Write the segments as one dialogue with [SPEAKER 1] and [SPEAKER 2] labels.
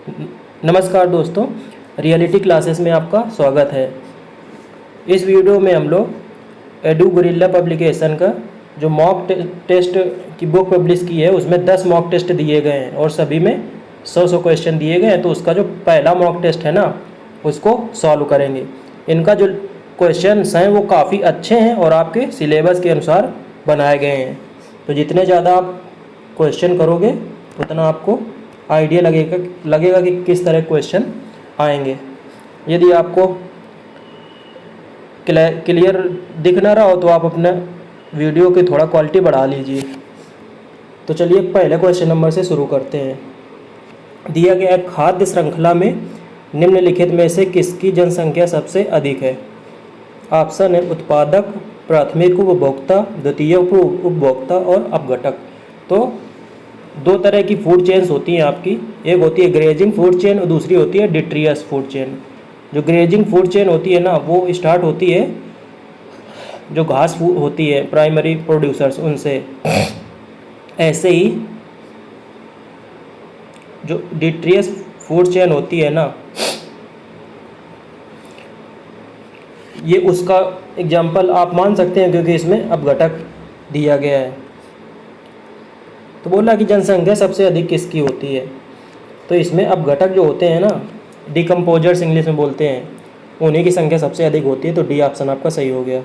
[SPEAKER 1] नमस्कार दोस्तों, reality classes में आपका स्वागत है। इस वीडियो में हम लोग एडू गोरिल्ला पब्लिकेशन का जो मॉक टेस्ट की बुक पब्लिश की है उसमें 10 मॉक टेस्ट दिए गए हैं और सभी में 100 क्वेश्चन दिए गए हैं। तो उसका जो पहला मॉक टेस्ट है ना, उसको सॉल्व करेंगे। इनका जो क्वेश्चंस हैं वो काफ़ी अच्छे हैं और आपके सिलेबस के अनुसार बनाए गए हैं। तो जितने ज़्यादा आप क्वेश्चन करोगे उतना आपको आइडिया लगेगा कि किस तरह क्वेश्चन आएंगे। यदि आपको क्लियर दिख ना रहा हो तो आप अपने वीडियो की थोड़ा क्वालिटी बढ़ा लीजिए। तो चलिए पहले क्वेश्चन नंबर से शुरू करते हैं। दिया गया खाद्य श्रृंखला में निम्नलिखित में से किसकी जनसंख्या सबसे अधिक है? ऑप्शन है उत्पादक, प्राथमिक उपभोक्ता, द्वितीय उपभोक्ता और अपघटक। तो दो तरह की फूड चेन्स होती हैं आपकी, एक होती है ग्रेजिंग फूड चेन और दूसरी होती है डिट्रियस फूड चेन। जो ग्रेजिंग फूड चेन होती है ना, वो स्टार्ट होती है जो घास होती है प्राइमरी प्रोड्यूसर्स उनसे। ऐसे ही जो डिट्रियस फूड चेन होती है ना, ये उसका एग्जाम्पल आप मान सकते हैं क्योंकि इसमें अपघटक दिया गया है। तो बोला कि जनसंख्या सबसे अधिक किसकी होती है, तो इसमें अपघटक जो होते हैं ना, डिकम्पोजर्स इंग्लिश में बोलते हैं, उन्हीं की संख्या सबसे अधिक होती है। तो डी ऑप्शन आपका सही हो गया।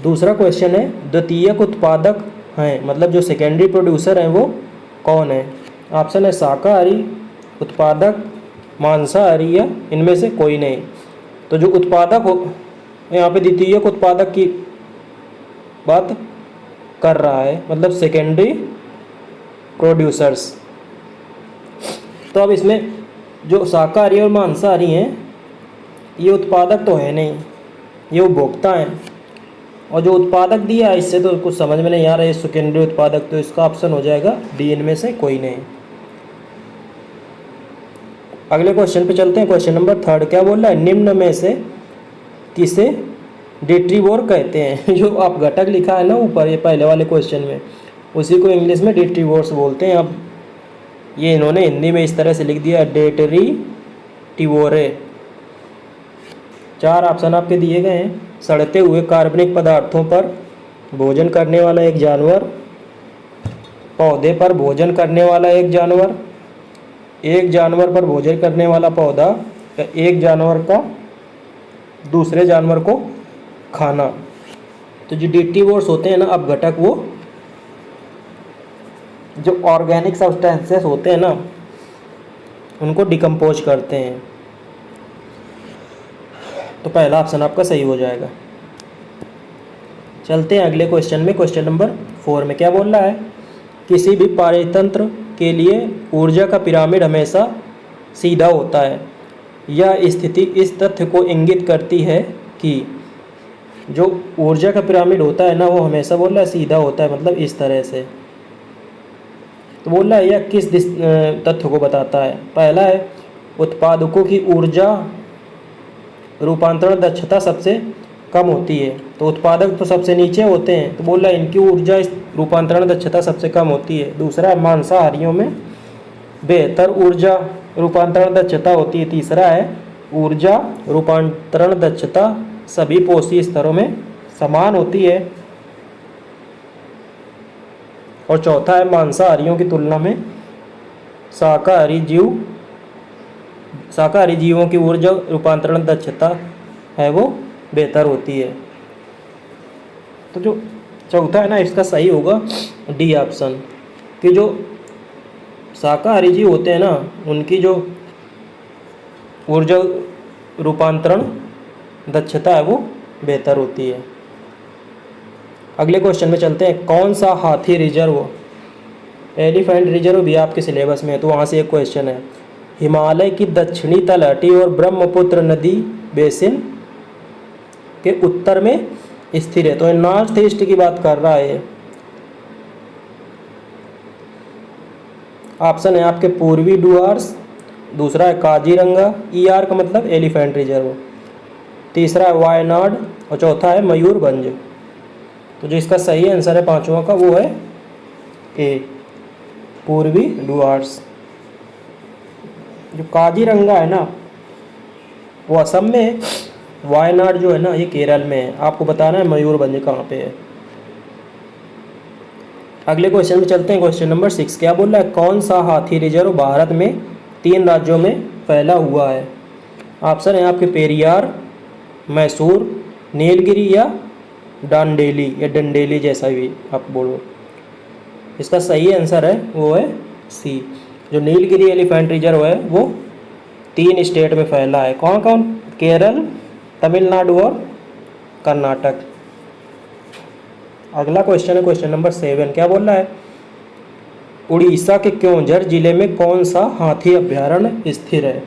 [SPEAKER 1] दूसरा क्वेश्चन है द्वितीयक उत्पादक हैं, मतलब जो सेकेंडरी प्रोड्यूसर हैं वो कौन है? ऑप्शन है शाकाहारी उत्पादक, मांसाहारी या इनमें से कोई नहीं। तो जो उत्पादक हो, यहाँ पे द्वितीयक उत्पादक की बात कर रहा है, मतलब सेकेंडरी प्रोड्यूसर्स। तो अब इसमें जो शाकाहारी और मांसाहारी हैं ये उत्पादक तो है नहीं, ये उपभोक्ता हैं। और जो उत्पादक दिया है इससे तो कुछ समझ में नहीं आ रहा है, सेकेंडरी उत्पादक। तो इसका ऑप्शन हो जाएगा डी, इनमें से कोई नहीं। अगले क्वेश्चन पे चलते हैं। क्वेश्चन नंबर 3 क्या बोल रहा है? निम्न में से किसे डिट्रीवोर कहते हैं? जो अपघटक लिखा है ना ऊपर ये पहले वाले क्वेश्चन में, उसी को इंग्लिश में डिट्रीवोर्स बोलते हैं। अब ये इन्होंने हिंदी में इस तरह से लिख दिया डेट्रीटिवोरे। 4 ऑप्शन आपके दिए गए हैं। सड़ते हुए कार्बनिक पदार्थों पर भोजन करने वाला एक जानवर, पौधे पर भोजन करने वाला एक जानवर पर भोजन करने वाला पौधा, या एक जानवर का दूसरे जानवर को खाना। तो जो डिट्रीवोर्स होते हैं ना अपघटक, वो जो ऑर्गेनिक सब्सटेंसेस होते हैं ना उनको डिकम्पोज करते हैं। तो पहला ऑप्शन आपका सही हो जाएगा। चलते हैं अगले क्वेश्चन में। क्वेश्चन नंबर 4 में क्या बोल रहा है? किसी भी पारतंत्र के लिए ऊर्जा का पिरामिड हमेशा सीधा होता है। यह स्थिति इस तथ्य को इंगित करती है कि जो ऊर्जा का पिरामिड होता है ना वो हमेशा बोल रहा है सीधा होता है, मतलब इस तरह से। तो बोल रहा है यह किस तथ्य को बताता है? पहला है उत्पादकों की ऊर्जा रूपांतरण दक्षता सबसे कम होती है। तो उत्पादक तो सबसे नीचे होते हैं, तो बोल रहा है इनकी ऊर्जा रूपांतरण दक्षता सबसे कम होती है। दूसरा है मांसाहारियों में बेहतर ऊर्जा रूपांतरण दक्षता होती है। तीसरा है ऊर्जा रूपांतरण दक्षता सभी पोषी स्तरों में समान होती है। और चौथा है मांसाहारियों की तुलना में शाकाहारी जीवों की ऊर्जा रूपांतरण दक्षता है वो बेहतर होती है। तो जो चौथा है ना इसका सही होगा डी ऑप्शन, कि जो शाकाहारी जीव होते हैं ना उनकी जो ऊर्जा रूपांतरण दक्षता है वो बेहतर होती है। अगले क्वेश्चन में चलते हैं। कौन सा हाथी रिजर्व, एलिफेंट रिजर्व भी आपके सिलेबस में है तो वहाँ से एक क्वेश्चन है। हिमालय की दक्षिणी तलहटी और ब्रह्मपुत्र नदी बेसिन के उत्तर में स्थिर है। तो नॉर्थ ईस्ट की बात कर रहा है। ऑप्शन है आपके पूर्वी डुआर्स, दूसरा है काजीरंगा, ईआर का मतलब एलिफेंट रिजर्व, तीसरा है वायनाड और चौथा है मयूरभंज। तो जो इसका सही आंसर है पांचवा का वो है ए, पूर्वी डुआर्स। जो काजीरंगा है ना वो असम में है, वायनाड जो है ना ये केरल में है। आपको बताना है मयूरभंज कहाँ पे है। अगले क्वेश्चन में चलते हैं। क्वेश्चन नंबर 6 क्या बोल रहा है, कौन सा हाथी रिजर्व भारत में 3 राज्यों में फैला हुआ है। ऑप्शन है आपके पेरियार, मैसूर, नीलगिरी या डांडेली या डंडेली जैसा भी आप बोलो। इसका सही आंसर है वो है सी। जो नीलगिरी एलिफेंट रिजर्व है वो 3 स्टेट में फैला है। कौन कौन, केरल, तमिलनाडु और कर्नाटक। अगला क्वेश्चन है क्वेश्चन नंबर 7 क्या बोल रहा है, उड़ीसा के क्योंझर जिले में कौन सा हाथी अभ्यारण्य स्थिर है।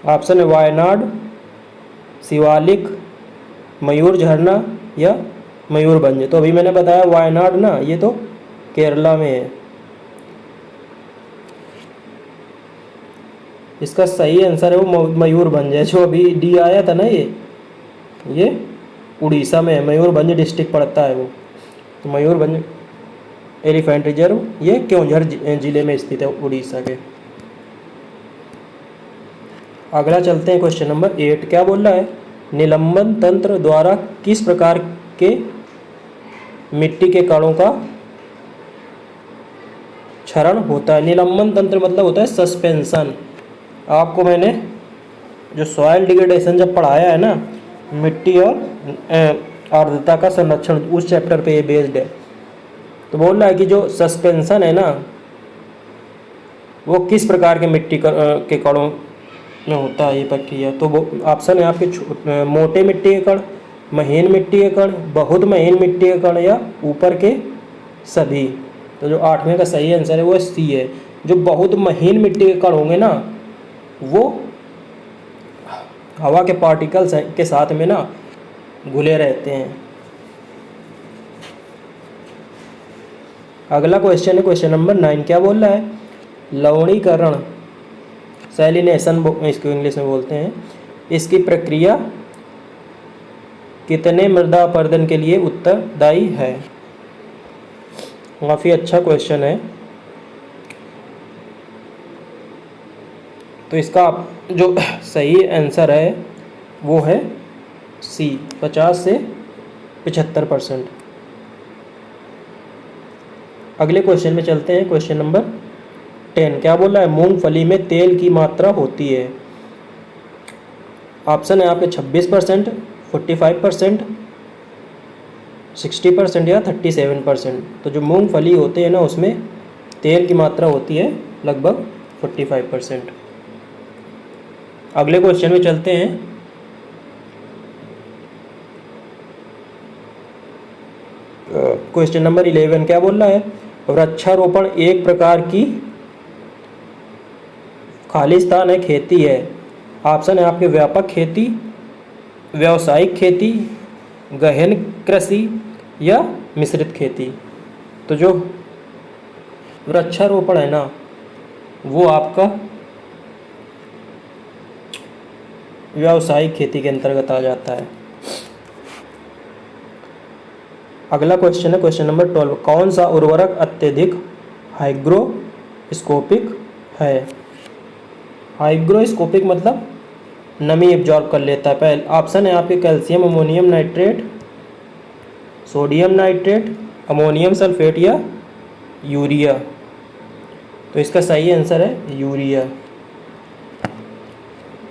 [SPEAKER 1] ऑप्शन है वायनाड, शिवालिक, मयूर झरना या मयूरभंज। तो अभी मैंने बताया वायनाड ना, ये तो केरला में है। इसका सही आंसर है वो मयूरभंज है। जो अभी डी आया था ना ये उड़ीसा में है, मयूरभंज डिस्ट्रिक्ट पड़ता है वो। तो मयूरभंज एलिफेंट रिजर्व ये क्योंझर जिले में स्थित है उड़ीसा के। अगला चलते हैं क्वेश्चन नंबर 8 क्या बोल रहा है, निलंबन तंत्र द्वारा किस प्रकार के मिट्टी के कणों का क्षरण होता है। निलंबन तंत्र मतलब होता है सस्पेंशन। आपको मैंने जो सॉइल डिग्रेडेशन जब पढ़ाया है ना, मिट्टी और आर्द्रता का संरक्षण, उस चैप्टर पे ये बेस्ड है। तो बोल रहा है कि जो सस्पेंशन है ना वो किस प्रकार के मिट्टी के कणों में होता है ये प्रक्रिया। तो वो ऑप्शन है आपके मोटे मिट्टी के कण, महीन मिट्टी के कण, बहुत महीन मिट्टी के कण या ऊपर के सभी। तो जो 8वें का सही आंसर है वो सी है। जो बहुत महीन मिट्टी के कण होंगे ना वो हवा के पार्टिकल्स के साथ में ना घुले रहते हैं। अगला क्वेश्चन है क्वेश्चन नंबर 9 क्या बोल रहा है, लवणीकरण सैलिनेशन इसको इंग्लिश में बोलते हैं, इसकी प्रक्रिया कितने मृदा अपरदन के लिए उत्तरदायी है। काफ़ी अच्छा क्वेश्चन है। तो इसका जो सही आंसर है वो है सी, 50 से 75%। अगले क्वेश्चन में चलते हैं। क्वेश्चन नंबर 10 क्या बोल रहा है, मूंगफली में तेल की मात्रा होती है। ऑप्शन है आपके 26%, 45%, 60% या 37%। तो जो मूंगफली होते हैं ना उसमें तेल की मात्रा होती है लगभग 45%। अगले क्वेश्चन में चलते हैं। क्वेश्चन नंबर 11 क्या बोल रहा है, वृक्षारोपण एक प्रकार की खालिस्तान है खेती है। ऑप्शन है आपके व्यापक खेती, व्यावसायिक खेती, गहन कृषि या मिश्रित खेती। तो जो वृक्षारोपण है ना वो आपका व्यावसायिक खेती के अंतर्गत आ जाता है। अगला क्वेश्चन है क्वेश्चन नंबर 12, कौन सा उर्वरक अत्यधिक हाइग्रोस्कोपिक है। हाइग्रोस्कोपिक मतलब नमी एब्जॉर्ब कर लेता है। पहले ऑप्शन है आपके calcium ammonium nitrate, sodium nitrate, ammonium sulphate या यूरिया। तो इसका सही आंसर है यूरिया।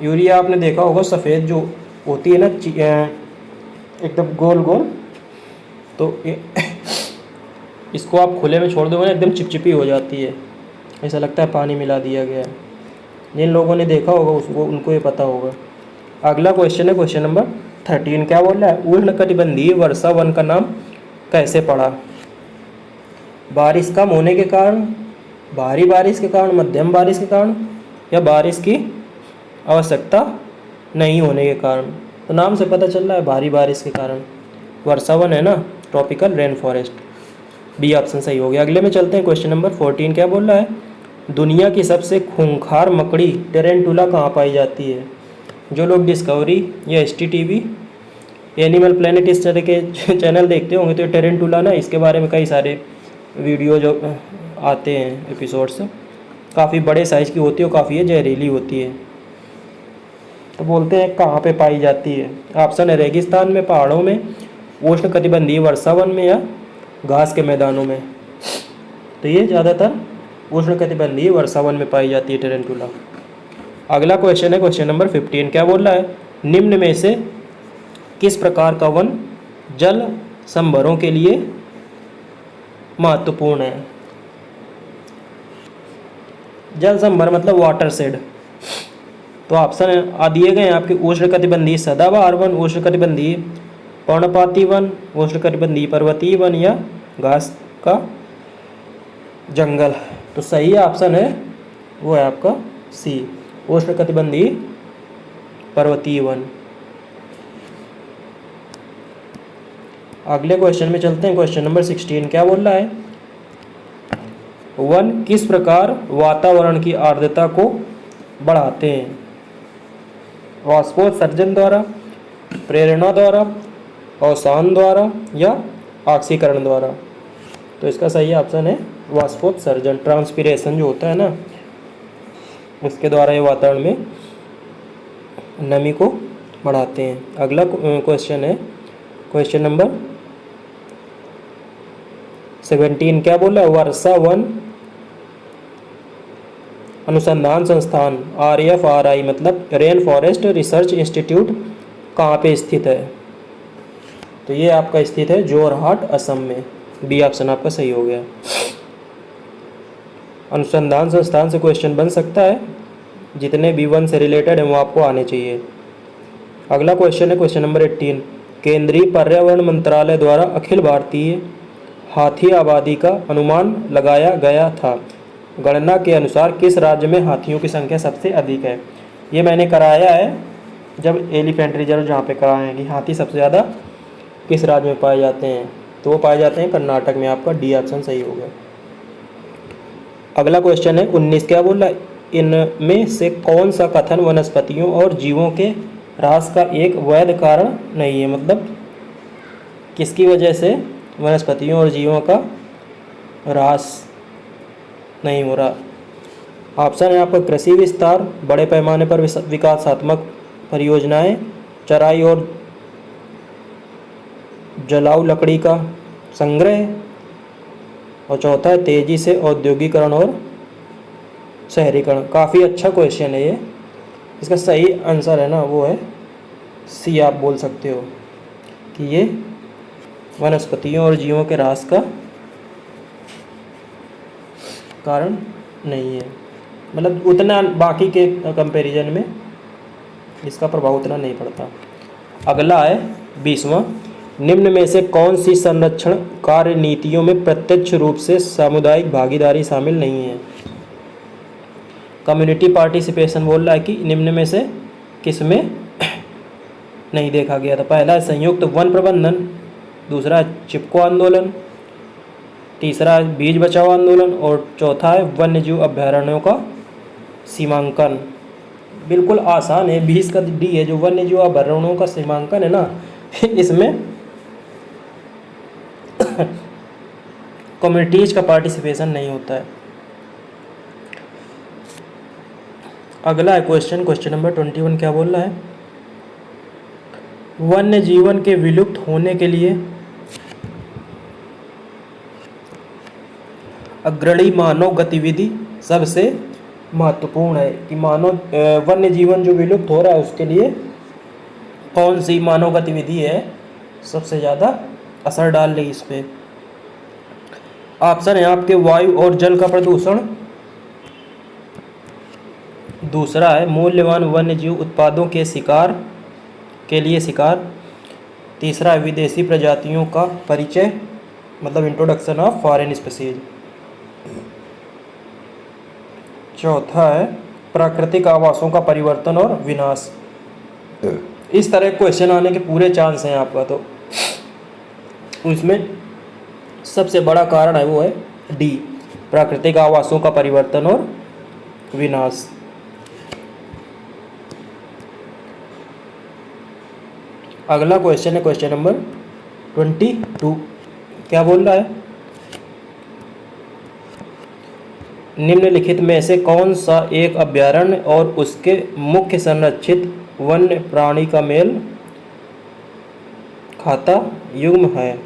[SPEAKER 1] यूरिया आपने देखा होगा सफ़ेद जो होती है ना एकदम गोल गोल, तो इसको आप खुले में छोड़ दोगे ना एकदम चिपचिपी हो जाती है, ऐसा लगता है पानी मिला दिया गया है। जिन लोगों ने देखा होगा उसको उनको ये पता होगा। अगला क्वेश्चन है क्वेश्चन नंबर 13 क्या बोल रहा है, उष्णकटिबंधीय वर्षा वन का नाम कैसे पड़ा। बारिश कम होने के कारण, भारी बारिश के कारण, मध्यम बारिश के कारण या बारिश की आवश्यकता नहीं होने के कारण। तो नाम से पता चल रहा है भारी बारिश के कारण। वर्षा वन है ना, tropical rain forest. B option सही हो गया। अगले में चलते हैं क्वेश्चन नंबर 14 क्या बोल रहा है, दुनिया की सबसे खूंखार मकड़ी टेरेंटुला कहाँ पाई जाती है। जो लोग डिस्कवरी या HTTV, एनिमल प्लेनेट इस तरह के चैनल देखते होंगे तो टेरेंटुला ना इसके बारे में कई सारे वीडियो जो आते हैं एपिसोड्स, काफ़ी बड़े साइज़ की होती है और काफ़ी जहरीली होती है। तो बोलते हैं कहाँ पे पाई जाती है? ऑप्शन है रेगिस्तान में, पहाड़ों में, उष्णकटिबंधीय वर्षावन में या घास के मैदानों में। तो ये ज़्यादातर उष्णकटिबंधीय वर्षावन में पाई जाती है टेरेंटुला। अगला क्वेश्चन है क्वेश्चन नंबर 15। क्या बोल रहा है? निम्न में से किस प्रकार का वन जल संभरों के लिए महत्वपूर्ण है? जल संभर मतलब वाटर शेड। तो ऑप्शन दिए गए हैं आपके उष्णकटिबंधीय सदाबहार वन, उष्णकटिबंधीय पर्णपाती वन, उष्णकटिबंधीय पर्वतीय वन या घास का जंगल। तो सही ऑप्शन है वो है आपका सी, उष्णकटिबंधीय पर्वतीय वन। अगले क्वेश्चन में चलते हैं। क्वेश्चन नंबर 16 क्या बोल रहा है? वन किस प्रकार वातावरण की आर्द्रता को बढ़ाते हैं? वाष्पोत्सर्जन द्वारा, प्रेरणा द्वारा, अवसान द्वारा या ऑक्सीकरण द्वारा। तो इसका सही ऑप्शन है वाष्पोत्सर्जन, ट्रांसपीरेशन जो होता है ना, उसके द्वारा ये वातावरण में नमी को बढ़ाते हैं। अगला क्वेश्चन है क्वेश्चन नंबर 17। क्या बोला? वर्षा वन अनुसंधान संस्थान RFRI मतलब रेन फॉरेस्ट रिसर्च इंस्टीट्यूट कहाँ पे स्थित है? तो ये आपका स्थित है जोरहाट, असम में। बी ऑप्शन आपका सही हो गया। अनुसंधान संस्थान से क्वेश्चन बन सकता है, जितने भी वन से रिलेटेड हैं वो आपको आने चाहिए। अगला क्वेश्चन है क्वेश्चन नंबर 18। केंद्रीय पर्यावरण मंत्रालय द्वारा अखिल भारतीय हाथी आबादी का अनुमान लगाया गया था। गणना के अनुसार किस राज्य में हाथियों की संख्या सबसे अधिक है? ये मैंने कराया है जब एलिफेंट रिजर्व जहाँ पे कराए हैं कि हाथी सबसे ज़्यादा किस राज्य में पाए जाते हैं, तो वो पाए जाते हैं कर्नाटक में। आपका डी ऑप्शन सही हो गया। अगला क्वेश्चन है 19। क्या बोल रहा है? इनमें से कौन सा कथन वनस्पतियों और जीवों के ह्रास का एक वैध कारण नहीं है? मतलब किसकी वजह से वनस्पतियों और जीवों का ह्रास नहीं हो रहा? ऑप्शन है आपका कृषि विस्तार, बड़े पैमाने पर विकासात्मक परियोजनाएं, चराई और जलाऊ लकड़ी का संग्रह, और चौथा है तेजी से औद्योगिकरण और शहरीकरण। काफ़ी अच्छा क्वेश्चन है ये। इसका सही आंसर है ना वो है सी, आप बोल सकते हो कि ये वनस्पतियों और जीवों के ह्रास का कारण नहीं है। मतलब उतना बाकी के कंपैरिजन में इसका प्रभाव उतना नहीं पड़ता। अगला है 20वां। निम्न में से कौन सी संरक्षण कार्य नीतियों में प्रत्यक्ष रूप से सामुदायिक भागीदारी शामिल नहीं है? कम्युनिटी पार्टिसिपेशन बोल रहा है कि निम्न में से किसमें नहीं देखा गया था? पहला है संयुक्त वन प्रबंधन, दूसरा है चिपको आंदोलन, तीसरा है बीज बचाओ आंदोलन और चौथा है वन्य जीव अभयारण्यों का सीमांकन। बिल्कुल आसान है, 20 का डी है। जो वन्य जीव अभयारण्यों का सीमांकन है ना, इसमें कम्युनिटीज का पार्टिसिपेशन नहीं होता है। अगला है क्वेश्चन नंबर 21। क्या बोल रहा है? वन्य जीवन के विलुप्त होने के लिए अग्रणी मानव गतिविधि सबसे महत्वपूर्ण है। कि मानव वन्य जीवन जो विलुप्त हो रहा है उसके लिए कौन सी मानव गतिविधि है सबसे ज़्यादा असर डाल रही इस पर? ऑप्शन है आपके वायु और जल का प्रदूषण, दूसरा है मूल्यवान वन्य जीव उत्पादों के शिकार के लिए शिकार, तीसरा है विदेशी प्रजातियों का परिचय मतलब इंट्रोडक्शन ऑफ फॉरेन स्पीशीज, चौथा है प्राकृतिक आवासों का परिवर्तन और विनाश। इस तरह क्वेश्चन आने के पूरे चांस हैं आपका। तो उसमें सबसे बड़ा कारण है वो है डी, प्राकृतिक आवासों का परिवर्तन और विनाश। अगला क्वेश्चन है क्वेश्चन नंबर 22। क्या बोल रहा है? निम्नलिखित में से कौन सा एक अभयारण्य और उसके मुख्य संरक्षित वन्य प्राणी का मेल खाता युग्म है?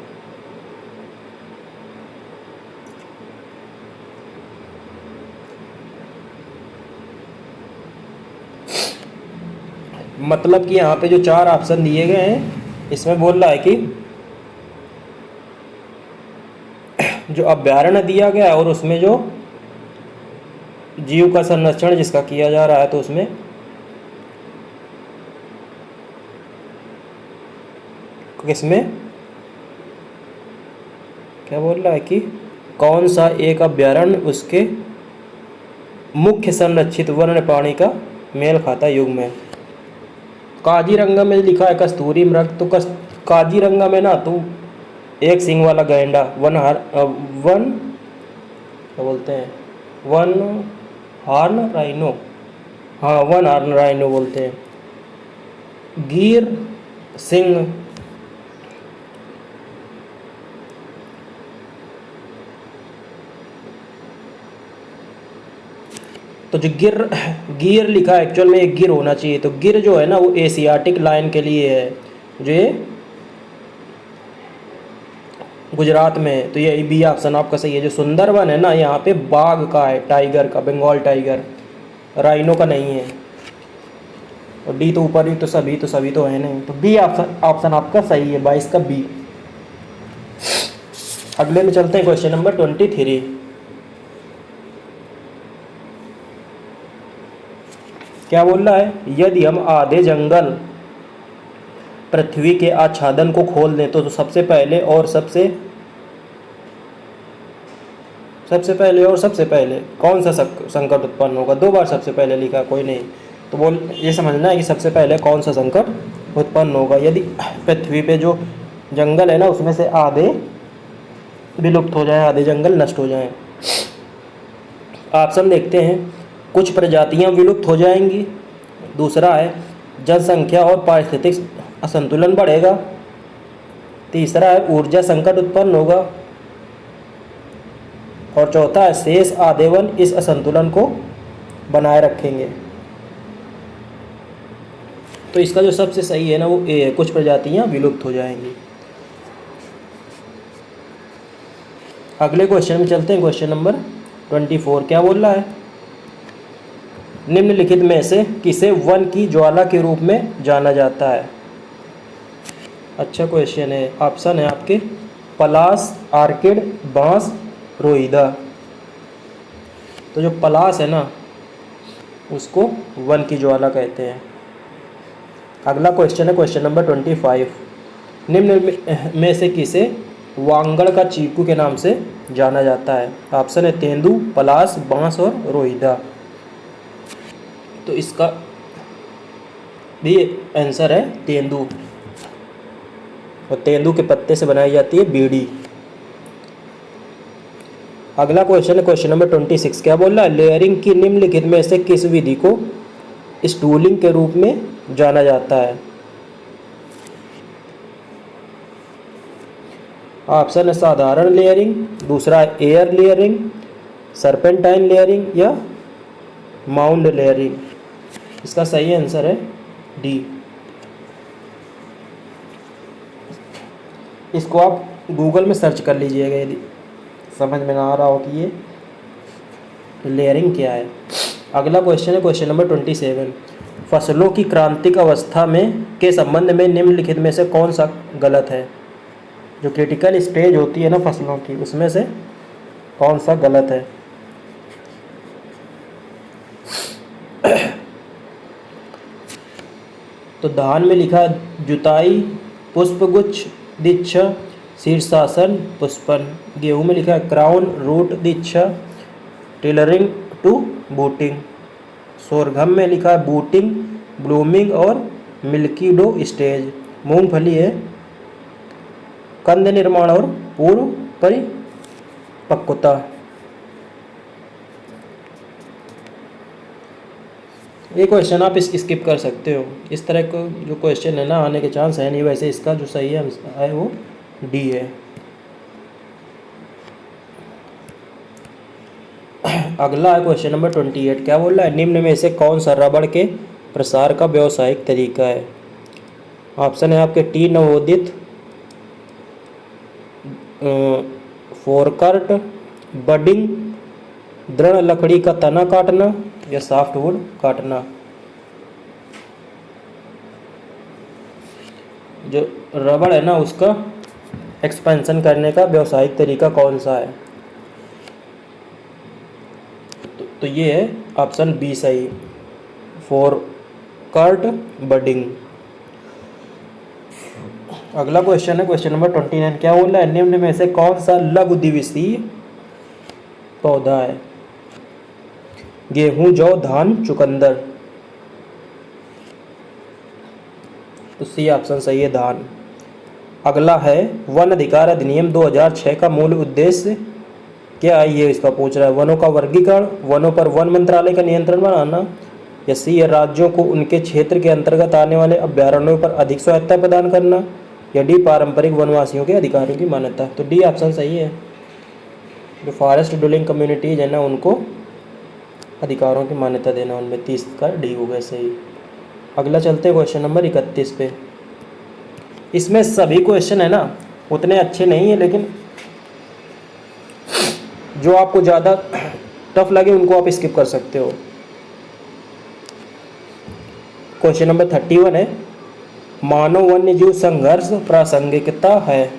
[SPEAKER 1] मतलब कि यहाँ पे जो 4 ऑप्शन दिए गए हैं इसमें बोल रहा है कि जो अभयारण्य दिया गया है और उसमें जो जीव का संरक्षण जिसका किया जा रहा है, तो उसमें किसमें क्या बोल रहा है कि कौन सा एक अभयारण्य उसके मुख्य संरक्षित वन्य प्राणी का मेल खाता युग्म है? काजीरंगा में लिखा है कस्तूरी मृग, तो काजीरंगा में ना तो एक सींग वाला गैंडा वन क्या बोलते हैं, वन हार्न राइनो, हाँ वन हार्न राइनो बोलते हैं। गिर सिंह, तो जो गिर लिखा है एक्चुअल में एक गिर होना चाहिए, तो गिर जो है ना वो एशियाटिक लायन के लिए है, जो ये गुजरात में है, तो ये बी ऑप्शन आपका सही है। जो सुंदरवन है ना यहाँ पे बाघ का है, टाइगर का, बंगाल टाइगर, राइनो का नहीं है। और डी तो ऊपर ही तो सभी तो है नहीं, तो बी ऑप्शन आपका सही है, 22 का बी। अगले में चलते हैं, क्वेश्चन नंबर 23। क्या बोल रहा है? यदि हम आधे जंगल पृथ्वी के आच्छादन को खोल दें तो सबसे पहले और सबसे पहले कौन सा संकट उत्पन्न होगा? 2 बार सबसे पहले लिखा, कोई नहीं, तो बोल ये समझना है कि सबसे पहले कौन सा संकट उत्पन्न होगा। यदि पृथ्वी पे जो जंगल है ना उसमें से आधे विलुप्त हो जाए, आधे जंगल नष्ट हो जाएं। ऑप्शन देखते हैं। कुछ प्रजातियां विलुप्त हो जाएंगी, दूसरा है जनसंख्या और पारिस्थितिक असंतुलन बढ़ेगा, तीसरा है ऊर्जा संकट उत्पन्न होगा, और चौथा है शेष आधे वन इस असंतुलन को बनाए रखेंगे। तो इसका जो सबसे सही है ना वो ए है, कुछ प्रजातियां विलुप्त हो जाएंगी। अगले क्वेश्चन में चलते हैं, क्वेश्चन नंबर 24। क्या बोल रहा है? निम्नलिखित में से किसे वन की ज्वाला के रूप में जाना जाता है? अच्छा क्वेश्चन है। ऑप्शन है आपके पलास, आर्किड, बांस, रोहिदा। तो जो पलास है ना उसको वन की ज्वाला कहते हैं। अगला क्वेश्चन है क्वेश्चन नंबर 25। निम्न में से किसे वांगड़ का चीकू के नाम से जाना जाता है? ऑप्शन है तेंदू, पलास, बांस और रोहिदा। तो इसका भी आंसर है तेंदू, और तेंदू के पत्ते से बनाई जाती है बीड़ी। अगला क्वेश्चन है क्वेश्चन नंबर 26। क्या बोल रहा है? लेयरिंग की निम्नलिखित में से किस विधि को स्टूलिंग के रूप में जाना जाता है? ऑप्शन है साधारण लेयरिंग, दूसरा है एयर लेयरिंग, सर्पेंटाइन लेयरिंग या माउंड लेयरिंग। इसका सही आंसर है डी। इसको आप गूगल में सर्च कर लीजिएगा यदि समझ में ना आ रहा हो कि ये लेयरिंग क्या है। अगला क्वेश्चन है क्वेश्चन नंबर 27। फसलों की क्रांतिक अवस्था में के संबंध में निम्नलिखित में से कौन सा गलत है? जो क्रिटिकल स्टेज होती है ना फसलों की, उसमें से कौन सा गलत है? तो धान में लिखा जुताई, पुष्पगुच्छ, दीक्षा, शीर्षासन, पुष्पन। गेहूं में लिखा है क्राउन, रूट, दीक्षा, टेलरिंग टू बूटिंग। सोरघम में लिखा है बूटिंग, ब्लूमिंग और मिल्की डो स्टेज। मूंगफली है कंद निर्माण और पूर्व परिपक्वता। ये क्वेश्चन आप स्किप कर सकते हो, इस तरह को जो क्वेश्चन है ना आने के चांस है नहीं। वैसे इसका जो सही है वो डी है। अगला है क्वेश्चन नंबर 28। क्या बोल रहा है, निम्न में से कौन सा रबड़ के प्रसार का व्यावसायिक तरीका है। ऑप्शन है आपके टी नवोदित, फोरकट, बडिंग, दृढ़ लकड़ी का तना काटना या सॉफ्टवुड काटना। जो रबड़ है ना उसका एक्सपेंशन करने का व्यावसायिक तरीका कौन सा है। तो ये है ऑप्शन बी सही, फोरकट बडिंग। अगला क्वेश्चन है क्वेश्चन नंबर 29। क्या बोल रहा है, निम्न में से कौन सा लघु दिवसीय पौधा है। गेहूं, जौ, धान, चुकंदर। तो सी ऑप्शन सही है, धान। अगला है वन अधिकार अधिनियम 2006 का मूल उद्देश्य क्या है, ये इसका पूछ रहा है। वनों का वर्गीकरण, वनों पर वन मंत्रालय का नियंत्रण बनाना, या सी है राज्यों को उनके क्षेत्र के अंतर्गत आने वाले अभ्यारण्यों पर अधिक स्वायत्तता प्रदान करना, या डी पारंपरिक वनवासियों के अधिकारों की मान्यता। तो डी ऑप्शन सही है, जो फॉरेस्ट डूलिंग कम्युनिटीज है ना उनको अधिकारों की मान्यता देना, उनमें 30 का डी हो गया सही। अगला चलते हैं क्वेश्चन नंबर 31 पे। इसमें सभी क्वेश्चन है ना उतने अच्छे नहीं है, लेकिन जो आपको ज़्यादा टफ लगे उनको आप स्किप कर सकते हो। क्वेश्चन नंबर 31 है, मानव वन्यजीव संघर्ष प्रासंगिकता है।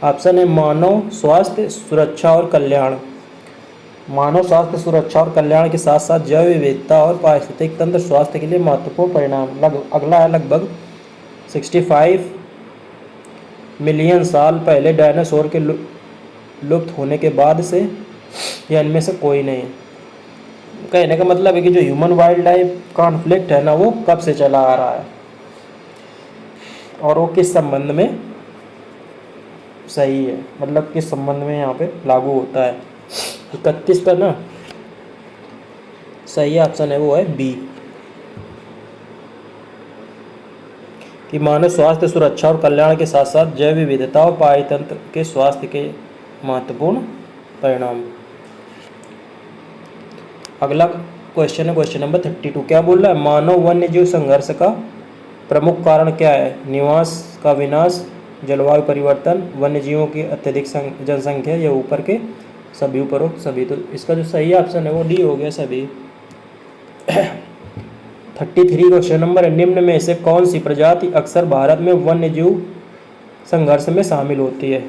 [SPEAKER 1] ऑप्शन है मानव स्वास्थ्य, सुरक्षा और कल्याण। मानव स्वास्थ्य, सुरक्षा और कल्याण के साथ साथ जैव विविधता और पारिस्थितिक तंत्र स्वास्थ्य के लिए महत्वपूर्ण परिणाम। अगला है लगभग 65 मिलियन साल पहले डायनासोर के लुप्त होने के बाद से या इनमें से कोई नहीं। कहने का मतलब है कि जो ह्यूमन वाइल्ड लाइफ कॉन्फ्लिक्ट है ना वो कब से चला आ रहा है और वो किस संबंध में सही है, मतलब किस संबंध में यहाँ पे लागू होता है। 31 पर ना सही ऑप्शन है वो है बी, कि मानव स्वास्थ्य, सुरक्षा और कल्याण के साथ साथ जैव विविधता और पारितंत्र के स्वास्थ्य के महत्वपूर्ण परिणाम। अगला क्वेश्चन है क्वेश्चन नंबर 32। क्या बोल रहा है, मानव वन्यजीव संघर्ष का प्रमुख कारण क्या है। निवास का विनाश, जलवायु परिवर्तन, वन्यजीवों की अत्यधिक जनसंख्या या ऊपर के सभी, उपरोक्त सभी। तो इसका जो सही ऑप्शन है वो डी हो गया सभी। 33 क्वेश्चन नंबर है, निम्न में से कौन सी प्रजाति अक्सर भारत में वन्यजीव संघर्ष में शामिल होती है।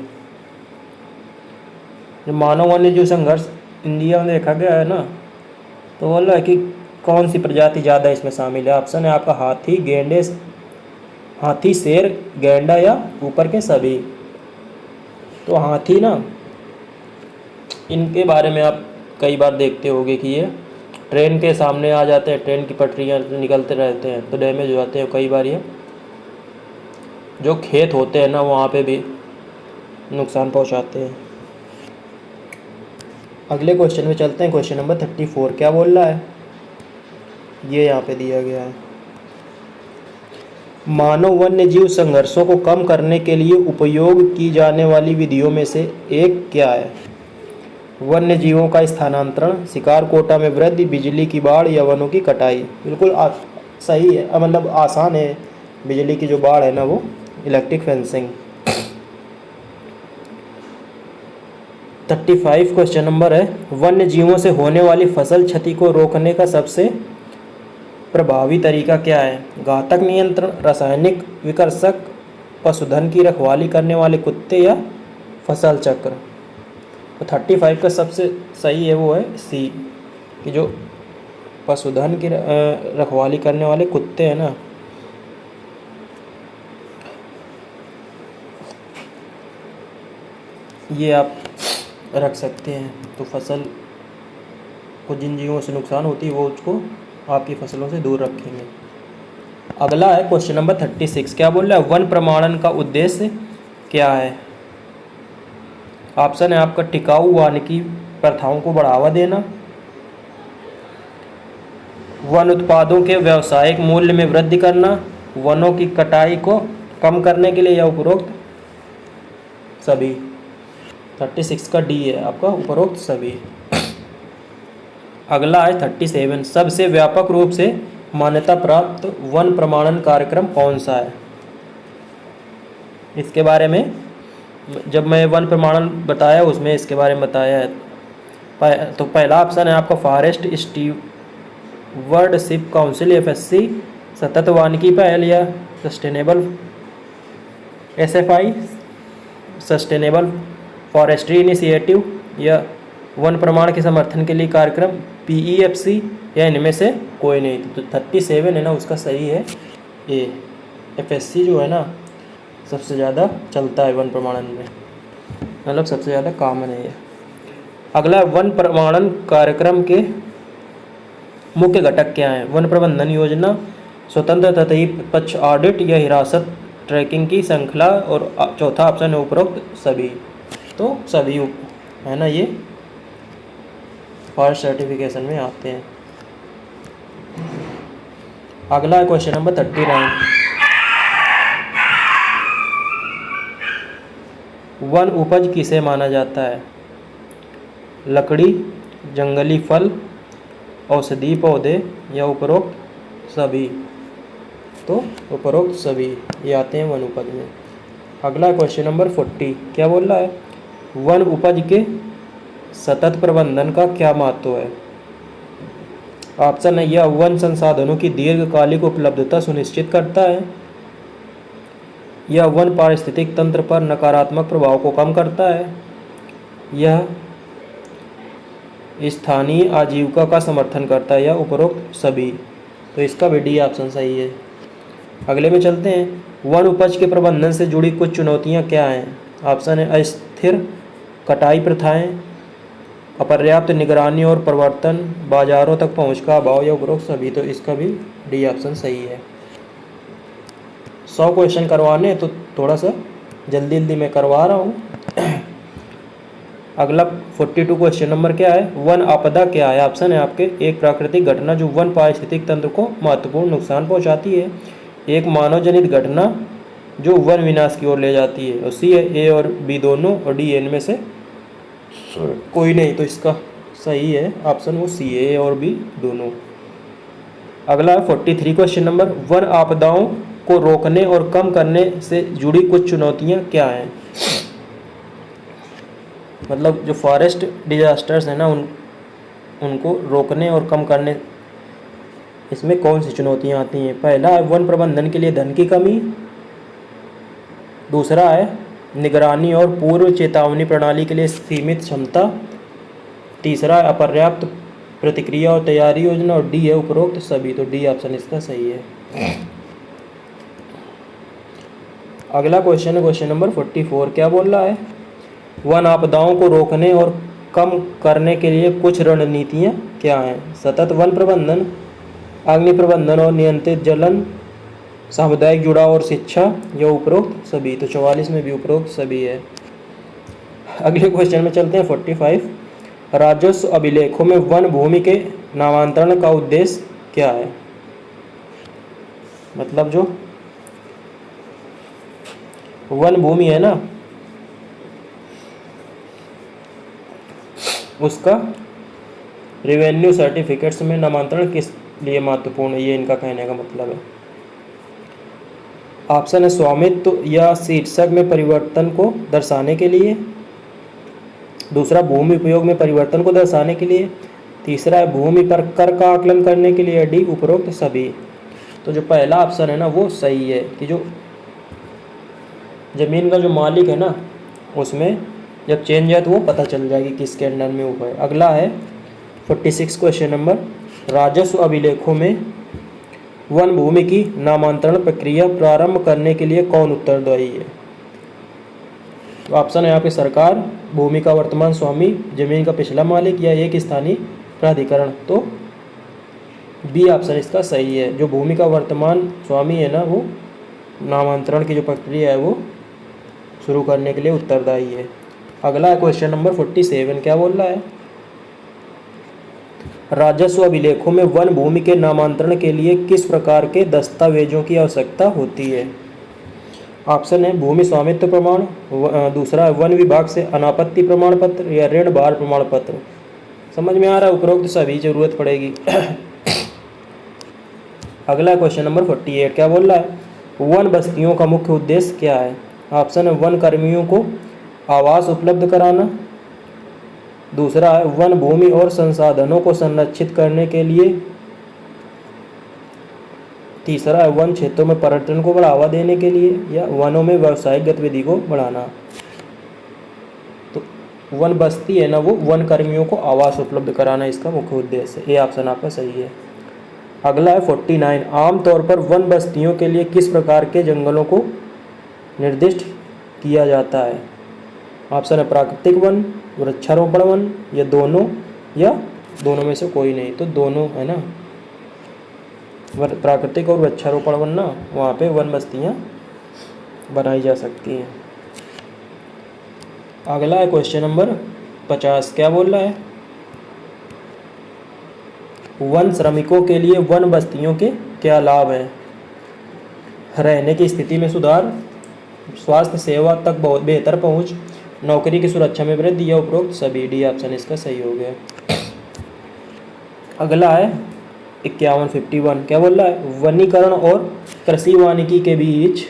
[SPEAKER 1] जो मानव वन्यजीव संघर्ष इंडिया में देखा गया है ना, तो बोल रहा है कि कौन सी प्रजाति ज़्यादा इसमें शामिल है। ऑप्शन है आपका हाथी, गेंडे, हाथी, शेर, गैंडा या ऊपर के सभी। तो हाथी ना, इनके बारे में आप कई बार देखते होंगे कि ये ट्रेन के सामने आ जाते हैं, ट्रेन की पटरियाँ निकलते रहते हैं तो डैमेज हो जाते हैं कई बार। ये जो खेत होते हैं ना वहाँ पे भी नुकसान पहुँचाते हैं। अगले क्वेश्चन में चलते हैं, क्वेश्चन नंबर 34। क्या बोल रहा है, ये यहाँ पे दिया गया है, मानव वन्यजीव संघर्षों को कम करने के लिए उपयोग की जाने वाली विधियों में से एक क्या है। वन्यजीवों का स्थानांतरण, शिकार कोटा में वृद्धि, बिजली की बाढ़ या वनों की कटाई। बिल्कुल सही है, मतलब आसान है। बिजली की जो बाढ़ है ना वो इलेक्ट्रिक फेंसिंग। 35 क्वेश्चन नंबर है, वन्य जीवों से होने वाली फसल क्षति को रोकने का सबसे प्रभावी तरीका क्या है। घातक नियंत्रण, रासायनिक विकर्षक, पशुधन की रखवाली करने वाले कुत्ते या फसल चक्र। तो 35 का सबसे सही है वो है सी, कि जो पशुधन की रखवाली करने वाले कुत्ते हैं ना, ये आप रख सकते हैं। तो फसल को जिन जीवों से नुकसान होती है वो उसको आपकी फसलों से दूर रखेंगे। अगला है क्वेश्चन नंबर 36। क्या बोल रहा है, वन प्रमाणन का उद्देश्य क्या है। ऑप्शन है आपका टिकाऊ वानिकी प्रथाओं को बढ़ावा देना, वन उत्पादों के व्यावसायिक मूल्य में वृद्धि करना, वनों की कटाई को कम करने के लिए, या उपरोक्त सभी। 36 का डी है आपका उपरोक्त सभी। अगला है 37, सबसे व्यापक रूप से मान्यता प्राप्त वन प्रमाणन कार्यक्रम कौन सा है? इसके बारे में जब मैं वन प्रमाणन बताया उसमें इसके बारे में बताया है। तो पहला ऑप्शन है आपका फॉरेस्ट स्टीवर्डशिप काउंसिल FSC, सतत वानिकी पहल या sustainable SFI, sustainable forestry initiative या वन प्रमाण के समर्थन के लिए कार्यक्रम PEFC, या इनमें से कोई नहीं। तो 37 है ना उसका सही है ए। FSC जो है ना सबसे ज़्यादा चलता है वन प्रमाणन में, मतलब सबसे ज़्यादा कॉमन है ये। अगला वन प्रमाणन कार्यक्रम के मुख्य घटक क्या हैं? वन प्रबंधन योजना, स्वतंत्र तटीय पक्ष ऑडिट या हिरासत ट्रैकिंग की श्रृंखला, और चौथा ऑप्शन है उपरोक्त सभी। तो सभी है ना, ये फॉरेस्ट सर्टिफिकेशन में आते हैं। अगला है क्वेश्चन नंबर 39, वन उपज किसे माना जाता है? लकड़ी, जंगली फल, औषधीय पौधे या उपरोक्त सभी? तो उपरोक्त सभी ये आते हैं वन उपज में। अगला क्वेश्चन नंबर 40 क्या बोल रहा है? वन उपज के सतत प्रबंधन का क्या महत्व है? ऑप्शन है यह वन संसाधनों की दीर्घकालिक उपलब्धता सुनिश्चित करता है, यह वन पारिस्थितिक तंत्र पर नकारात्मक प्रभाव को कम करता है, यह स्थानीय आजीविका का समर्थन करता है, या उपरोक्त सभी? तो इसका भी डी ऑप्शन सही है। अगले में चलते हैं, वन उपज के प्रबंधन से जुड़ी कुछ चुनौतियां क्या हैं? ऑप्शन है अस्थिर कटाई प्रथाएं, अपर्याप्त निगरानी और प्रवर्तन, बाजारों तक पहुंच का अभाव, या उपरोक्त सभी? तो इसका भी डी ऑप्शन सही है। 100 क्वेश्चन करवाने तो थोड़ा सा जल्दी मैं करवा रहा हूँ। अगला 42 क्वेश्चन नंबर क्या है? वन आपदा क्या है? ऑप्शन है आपके एक प्राकृतिक घटना जो वन पारिस्थितिक तंत्र को महत्वपूर्ण नुकसान पहुंचाती है, एक मानव जनित घटना जो वन विनाश की ओर ले जाती है, और सी है ए और बी दोनों, और डी इनमें से कोई नहीं। तो इसका सही है ऑप्शन वो सी, ए और बी दोनों। अगला 43 क्वेश्चन नंबर, वन आपदाओं को रोकने और कम करने से जुड़ी कुछ चुनौतियां क्या हैं? मतलब जो फॉरेस्ट डिजास्टर्स है ना उनको रोकने और कम करने, इसमें कौन सी चुनौतियां आती हैं? पहला है वन प्रबंधन के लिए धन की कमी, दूसरा है निगरानी और पूर्व चेतावनी प्रणाली के लिए सीमित क्षमता, तीसरा है अपर्याप्त प्रतिक्रिया और तैयारी योजना, और डी है उपरोक्त सभी। तो डी ऑप्शन इसका सही है। अगला क्वेश्चन है क्वेश्चन नंबर 44 क्या बोल रहा है? वन आपदाओं को रोकने और कम करने के लिए कुछ रणनीतियाँ क्या हैं? सतत वन प्रबंधन, अग्नि प्रबंधन और नियंत्रित जलन, सामुदायिक जुड़ाव और शिक्षा, या उपरोक्त सभी? तो 44 में भी उपरोक्त सभी है। अगले क्वेश्चन में चलते हैं 45, राजस्व अभिलेखों में वन भूमि के नामांतरण का उद्देश्य क्या है? मतलब जो वन भूमि है ना उसका रेवेन्यू सर्टिफिकेट्स में नामांतरण किस लिए महत्वपूर्ण है, ये इनका कहने का मतलब है। ऑप्शन है स्वामित्व या शीर्षक में परिवर्तन को दर्शाने के लिए, दूसरा भूमि उपयोग में परिवर्तन को दर्शाने के लिए, तीसरा है भूमि पर कर का आकलन करने के लिए, डी उपरोक्त सभी। तो जो पहला ऑप्शन है ना वो सही है कि जो ज़मीन का जो मालिक है ना उसमें जब चेंज है तो वो पता चल जाएगी किसके अंडर में वो है। अगला है 46 क्वेश्चन नंबर, राजस्व अभिलेखों में वन भूमि की नामांतरण प्रक्रिया प्रारंभ करने के लिए कौन उत्तरदायी है? तो ऑप्शन है यहाँ पे सरकार, भूमि का वर्तमान स्वामी, जमीन का पिछला मालिक, या एक स्थानीय प्राधिकरण। तो बी ऑप्शन इसका सही है। जो भूमि का वर्तमान स्वामी है ना वो नामांतरण की जो प्रक्रिया है वो शुरू करने के लिए उत्तरदायी है। अगला क्वेश्चन नंबर 47 क्या बोल रहा है? राजस्व अभिलेखों में वन भूमि के नामांतरण के लिए किस प्रकार के दस्तावेजों की आवश्यकता होती है? ऑप्शन है भूमि स्वामित्व प्रमाण, दूसरा है वन विभाग से अनापत्ति प्रमाण पत्र, या ऋण भार प्रमाण पत्र, समझ में आ रहा है? उपरोक्त सभी जरूरत पड़ेगी। अगला क्वेश्चन नंबर 48 क्या बोल रहा है? वन बस्तियों का मुख्य उद्देश्य क्या है? ऑप्शन है वन कर्मियों को आवास उपलब्ध कराना, दूसरा है वन भूमि और संसाधनों को संरक्षित करने के लिए, तीसरा है वन क्षेत्रों में पर्यटन को बढ़ावा देने के लिए, या वनों में व्यावसायिक गतिविधि को बढ़ाना। तो वन बस्ती है ना, वो वन कर्मियों को आवास उपलब्ध कराना इसका मुख्य उद्देश्य है। ये ऑप्शन आपका सही है। अगला है 49, आमतौर पर वन बस्तियों के लिए किस प्रकार के जंगलों को निर्दिष्ट किया जाता है? ऑप्शन है प्राकृतिक वन, वृक्षारोपण वन, या दोनों में से कोई नहीं। तो दोनों है ना, प्राकृतिक और वृक्षारोपण वन ना, वहाँ पे वन बस्तियाँ बनाई जा सकती हैं। अगला है क्वेश्चन नंबर 50 क्या बोल रहा है? वन श्रमिकों के लिए वन बस्तियों के क्या लाभ हैं? रहने की स्थिति में सुधार, स्वास्थ्य सेवा तक बहुत बेहतर पहुंच, नौकरी की सुरक्षा में वृद्धि, या उपरोक्त सभी। डी ऑप्शन इसका सही हो गया। अगला है 51 क्या बोल रहा है? वनीकरण और कृषि वानिकी के बीच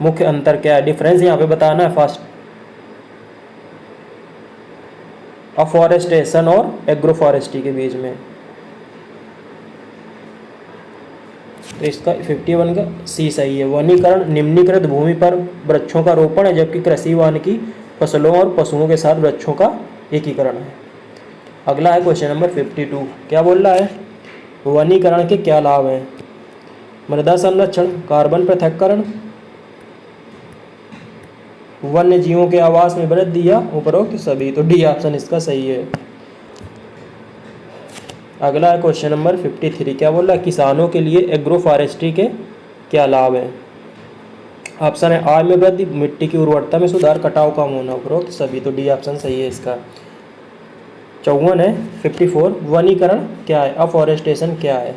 [SPEAKER 1] मुख्य अंतर क्या है? डिफरेंस यहाँ पे बताना है फर्स्ट। अफॉरेस्टेशन और एग्रोफॉरेस्ट्री के बीच में। तो इसका 51 का सी सही है। वनीकरण निम्नीकृत भूमि पर वृक्षों का रोपण है, जबकि कृषि वानिकी फसलों और पशुओं के साथ वृक्षों का एकीकरण है। अगला है क्वेश्चन नंबर 52 क्या बोल रहा है? वनीकरण के क्या लाभ हैं? मृदा संरक्षण, कार्बन पृथक्करण, वन्य जीवों के आवास में वृद्धि, या उपरोक्त सभी। तो डी ऑप्शन इसका सही है। अगला है क्वेश्चन नंबर 53 क्या बोल रहा है? किसानों के लिए एग्रो फॉरेस्ट्री के क्या लाभ हैं? ऑप्शन है आय में वृद्धि, मिट्टी की उर्वरता में सुधार, कटाव कम होना, उपरोक्त सभी। तो डी ऑप्शन सही है इसका। 54 है 54 वनीकरण क्या है? अफॉरेस्टेशन क्या है?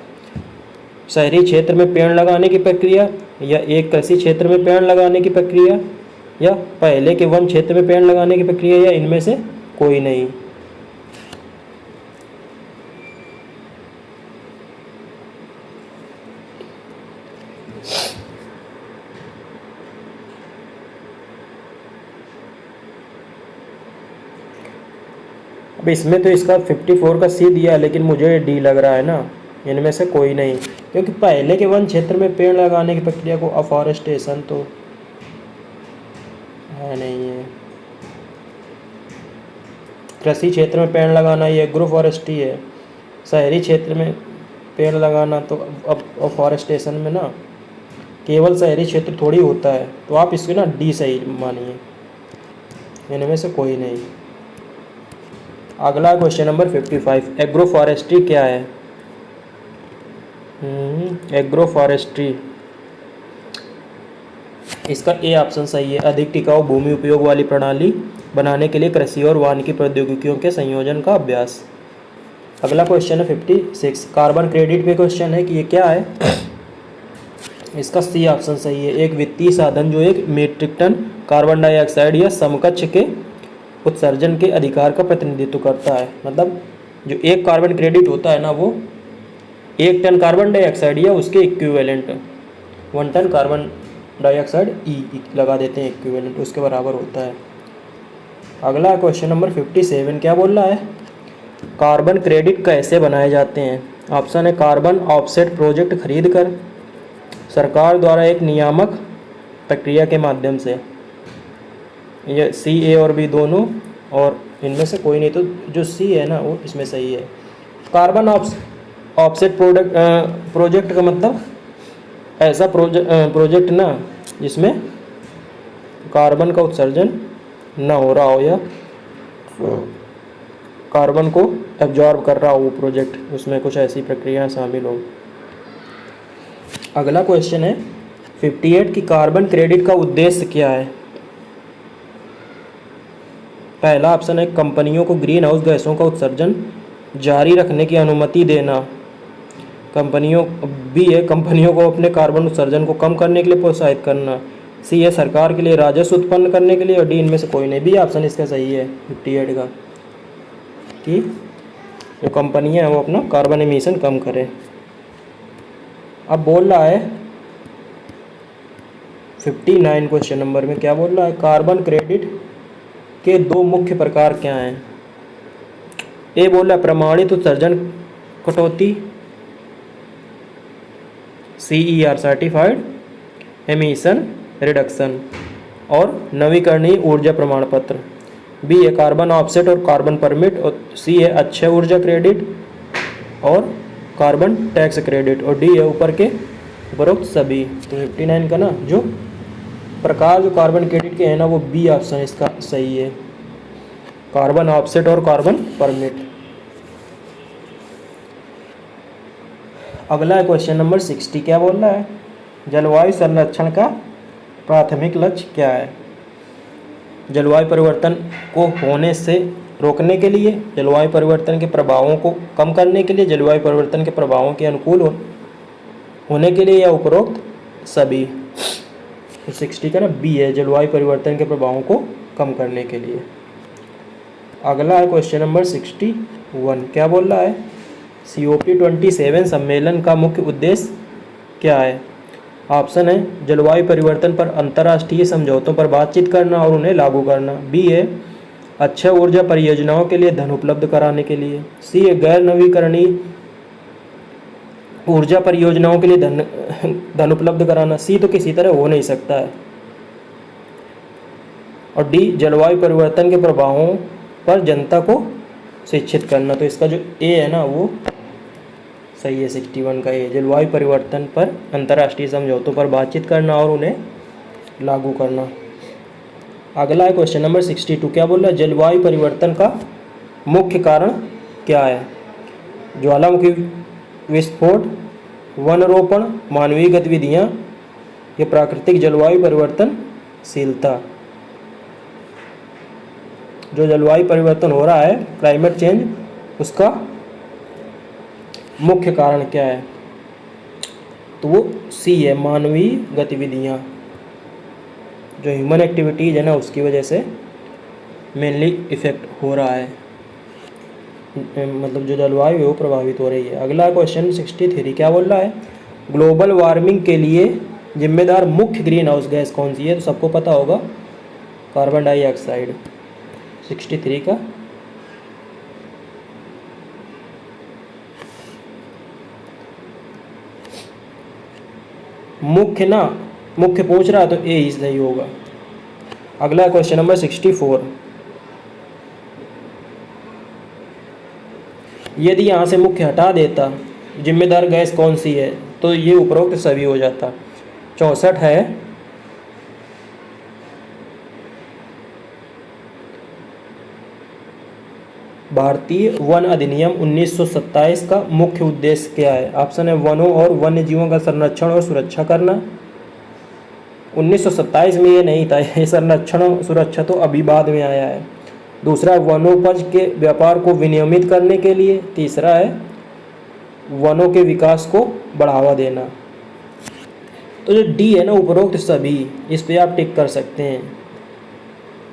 [SPEAKER 1] शहरी क्षेत्र में पेड़ लगाने की प्रक्रिया, या एक कृषि क्षेत्र में पेड़ लगाने की प्रक्रिया, या पहले के वन क्षेत्र में पेड़ लगाने की प्रक्रिया, या इनमें से कोई नहीं। अब इसमें तो इसका 54 का सी दिया है, लेकिन मुझे डी लग रहा है ना, इनमें से कोई नहीं, क्योंकि पहले के वन क्षेत्र में पेड़ लगाने की प्रक्रिया को अफॉरेस्टेशन तो है नहीं है। कृषि क्षेत्र में पेड़ लगाना ये एग्रो फॉरेस्ट्री है। शहरी क्षेत्र में पेड़ लगाना तो अब अफॉरेस्टेशन में ना केवल शहरी क्षेत्र थोड़ी होता है। तो आप इसको ना डी सही मानिए, इनमें से कोई नहीं। अगला क्वेश्चन नंबर 55 एग्रो फॉरेस्ट्री क्या है? एग्रो फॉरेस्ट्री इसका ए ऑप्शन सही है। अधिक टिकाऊ भूमि उपयोग वाली प्रणाली बनाने के लिए कृषि और वानिकी प्रौद्योगिकियों के संयोजन का अभ्यास। अगला क्वेश्चन है 56 कार्बन क्रेडिट पे क्वेश्चन है कि ये क्या है? इसका सी ऑप्शन सही है। एक वित्तीय साधन जो एक मीट्रिक टन कार्बन डाइऑक्साइड या समकक्ष के उत्सर्जन के अधिकार का प्रतिनिधित्व करता है। मतलब जो एक कार्बन क्रेडिट होता है ना, वो 1 टन कार्बन डाइऑक्साइड या उसके इक्विवेलेंट 1 टन कार्बन डाइऑक्साइड ई लगा देते हैं, इक्विवेलेंट उसके बराबर होता है। अगला क्वेश्चन नंबर 57 क्या बोल रहा है? कार्बन क्रेडिट कैसे बनाए जाते हैं? ऑप्शन है कार्बन ऑफसेट प्रोजेक्ट खरीद कर, सरकार द्वारा एक नियामक प्रक्रिया के माध्यम से, ये सी ए और बी दोनों, और इनमें से कोई नहीं। तो जो सी है ना वो इसमें सही है। कार्बन ऑफसेट प्रोजेक्ट का मतलब ऐसा प्रोजेक्ट ना जिसमें कार्बन का उत्सर्जन ना हो रहा हो या कार्बन को एब्जॉर्ब कर रहा हो वो प्रोजेक्ट, उसमें कुछ ऐसी प्रक्रियाएं शामिल हो। अगला क्वेश्चन है 58 की कार्बन क्रेडिट का उद्देश्य क्या है? पहला ऑप्शन है कंपनियों को ग्रीन हाउस गैसों का उत्सर्जन जारी रखने की अनुमति देना। बी है कंपनियों को अपने कार्बन उत्सर्जन को कम करने के लिए प्रोत्साहित करना। सी है सरकार के लिए राजस्व उत्पन्न करने के लिए, और डी इनमें से कोई नहीं। बी ऑप्शन इसका सही है 58 का। कि जो कंपनियां हैं वो अपना कार्बन एमिशन कम करें। अब बोल रहा है 59 क्वेश्चन नंबर में क्या बोल रहा है, कार्बन क्रेडिट के दो मुख्य प्रकार क्या हैं। ए बोल रहा है प्रमाणित उत्सर्जन कटौती CER सर्टिफाइड एमिशन रिडक्शन और नवीकरणीय ऊर्जा प्रमाण पत्र। बी है कार्बन ऑफसेट और कार्बन परमिट और सी है अक्षय ऊर्जा क्रेडिट और कार्बन टैक्स क्रेडिट और डी है ऊपर के उपरोक्त सभी। तो 59 का ना जो प्रकार जो कार्बन क्रेडिट के हैं ना वो बी ऑप्शन इसका सही है, कार्बन ऑफसेट और कार्बन परमिट। अगला है क्वेश्चन नंबर 60 क्या बोल रहा है, जलवायु संरक्षण का प्राथमिक लक्ष्य क्या है। जलवायु परिवर्तन को होने से रोकने के लिए, जलवायु परिवर्तन के प्रभावों को कम करने के लिए, जलवायु परिवर्तन के प्रभावों के अनुकूल होने के लिए या उपरोक्त सभी। तो 60 का ना बी है, जलवायु परिवर्तन के प्रभावों को कम करने के लिए। अगला है क्वेश्चन नंबर 61 क्या बोल रहा है, COP27 सम्मेलन का मुख्य उद्देश्य क्या है। ऑप्शन है जलवायु परिवर्तन पर अंतर्राष्ट्रीय समझौतों पर बातचीत करना और उन्हें लागू करना। बी है अक्षय ऊर्जा परियोजनाओं के लिए धन उपलब्ध कराने के लिए। सी है गैर नवीकरणीय ऊर्जा परियोजनाओं के लिए धन उपलब्ध कराना। सी तो किसी तरह हो नहीं सकता है। और डी जलवायु परिवर्तन के प्रभावों पर जनता को शिक्षित करना। तो इसका जो ए है ना वो सही है, 61 का ए, जलवायु परिवर्तन पर अंतर्राष्ट्रीय समझौतों पर बातचीत करना और उन्हें लागू करना। अगला है क्वेश्चन नंबर 62 क्या बोल रहा है, जलवायु परिवर्तन का मुख्य कारण क्या है। ज्वालामुखी विस्फोट, वनरोपण, मानवीय गतिविधियाँ या प्राकृतिक जलवायु परिवर्तनशीलता। जो जलवायु परिवर्तन हो रहा है क्लाइमेट चेंज, उसका मुख्य कारण क्या है, तो वो सी है मानवीय गतिविधियाँ। जो ह्यूमन एक्टिविटीज़ है ना उसकी वजह से मेनली इफ़ेक्ट हो रहा है, मतलब जो जलवायु है वो प्रभावित हो रही है। अगला क्वेश्चन 63 क्या बोल रहा है, ग्लोबल वार्मिंग के लिए जिम्मेदार मुख्य ग्रीन हाउस गैस कौन सी है। तो सबको पता होगा कार्बन डाइऑक्साइड। 63 का मुख्य पूछ रहा तो ए ही सही होगा। अगला क्वेश्चन नंबर 64, यदि यहाँ से मुख्य हटा देता जिम्मेदार गैस कौन सी है तो ये उपरोक्त सभी हो जाता। 64 है भारतीय वन अधिनियम 1927 का मुख्य उद्देश्य क्या है। ऑप्शन है वनों और वन्य जीवों का संरक्षण और सुरक्षा करना। 1927 में ये नहीं था, ये संरक्षण और सुरक्षा तो अभी बाद में आया है। दूसरा वनोपज के व्यापार को विनियमित करने के लिए। तीसरा है वनों के विकास को बढ़ावा देना। तो जो डी है ना उपरोक्त सभी, इस पे आप टिक कर सकते हैं।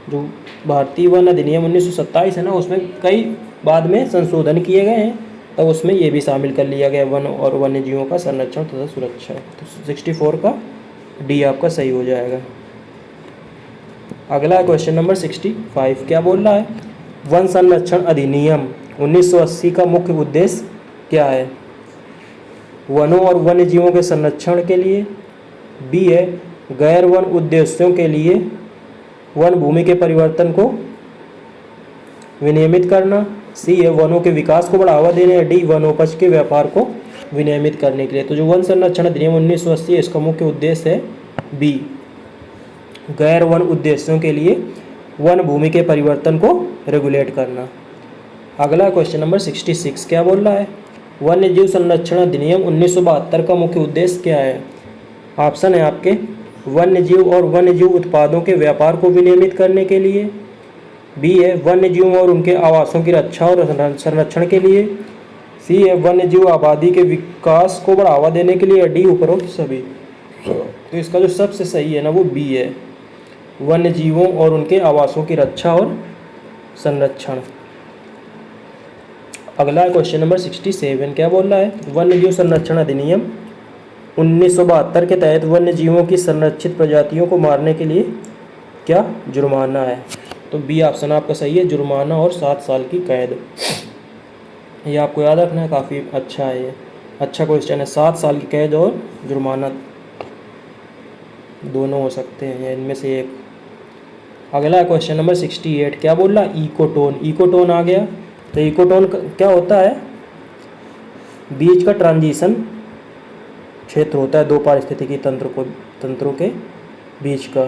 [SPEAKER 1] जो भारतीय वन अधिनियम 1927 है ना उसमें कई बाद में संशोधन किए गए हैं, तो उसमें ये भी शामिल कर लिया गया वन और वन्य जीवों का संरक्षण तथा सुरक्षा। तो 64 का डी आपका सही हो जाएगा। अगला क्वेश्चन नंबर 65 क्या बोल रहा है, वन संरक्षण अधिनियम 1980 का मुख्य उद्देश्य क्या है। वनों और वन्य जीवों के संरक्षण के लिए। बी है गैर वन उद्देश्यों के लिए वन भूमि के परिवर्तन को विनियमित करना। सी है वनों के विकास को बढ़ावा देने। डी वनोपज के व्यापार को विनियमित करने के लिए। तो जो वन संरक्षण अधिनियम 1980 है इसका मुख्य उद्देश्य है बी, गैर वन उद्देश्यों के लिए वन भूमि के परिवर्तन को रेगुलेट करना। अगला क्वेश्चन नंबर 66 क्या बोल रहा है, वन्य जीव संरक्षण अधिनियम 1972 का मुख्य उद्देश्य क्या है। ऑप्शन है आपके वन्य जीव और वन्य जीव उत्पादों के व्यापार को विनियमित करने के लिए। बी है वन्य जीवों और उनके आवासों की रक्षा और संरक्षण के लिए। सी है वन्य जीव आबादी के विकास को बढ़ावा देने के लिए। डी उपरोक्त सभी। तो इसका जो सबसे सही है ना वो बी है, वन्य जीवों और उनके आवासों की रक्षा और संरक्षण। अगला है क्वेश्चन नंबर 67। क्या बोल रहा है? वन्य जीव संरक्षण अधिनियम 1972 के तहत वन्य जीवों की संरक्षित प्रजातियों को मारने के लिए क्या जुर्माना है? तो बी ऑप्शन आपका सही है, जुर्माना और 7 साल की कैद। ये आपको याद रखना है, काफ़ी अच्छा है, ये अच्छा क्वेश्चन है। 7 साल की कैद और जुर्माना दोनों हो सकते हैं, या इनमें से एक। अगला क्वेश्चन नंबर 68। क्या बोल रहा? इकोटोन। इकोटोन आ गया। तो इकोटोन क्या होता है? बीच का ट्रांजिशन क्षेत्र होता है दो पारिस्थितिकी तंत्रों के बीच का।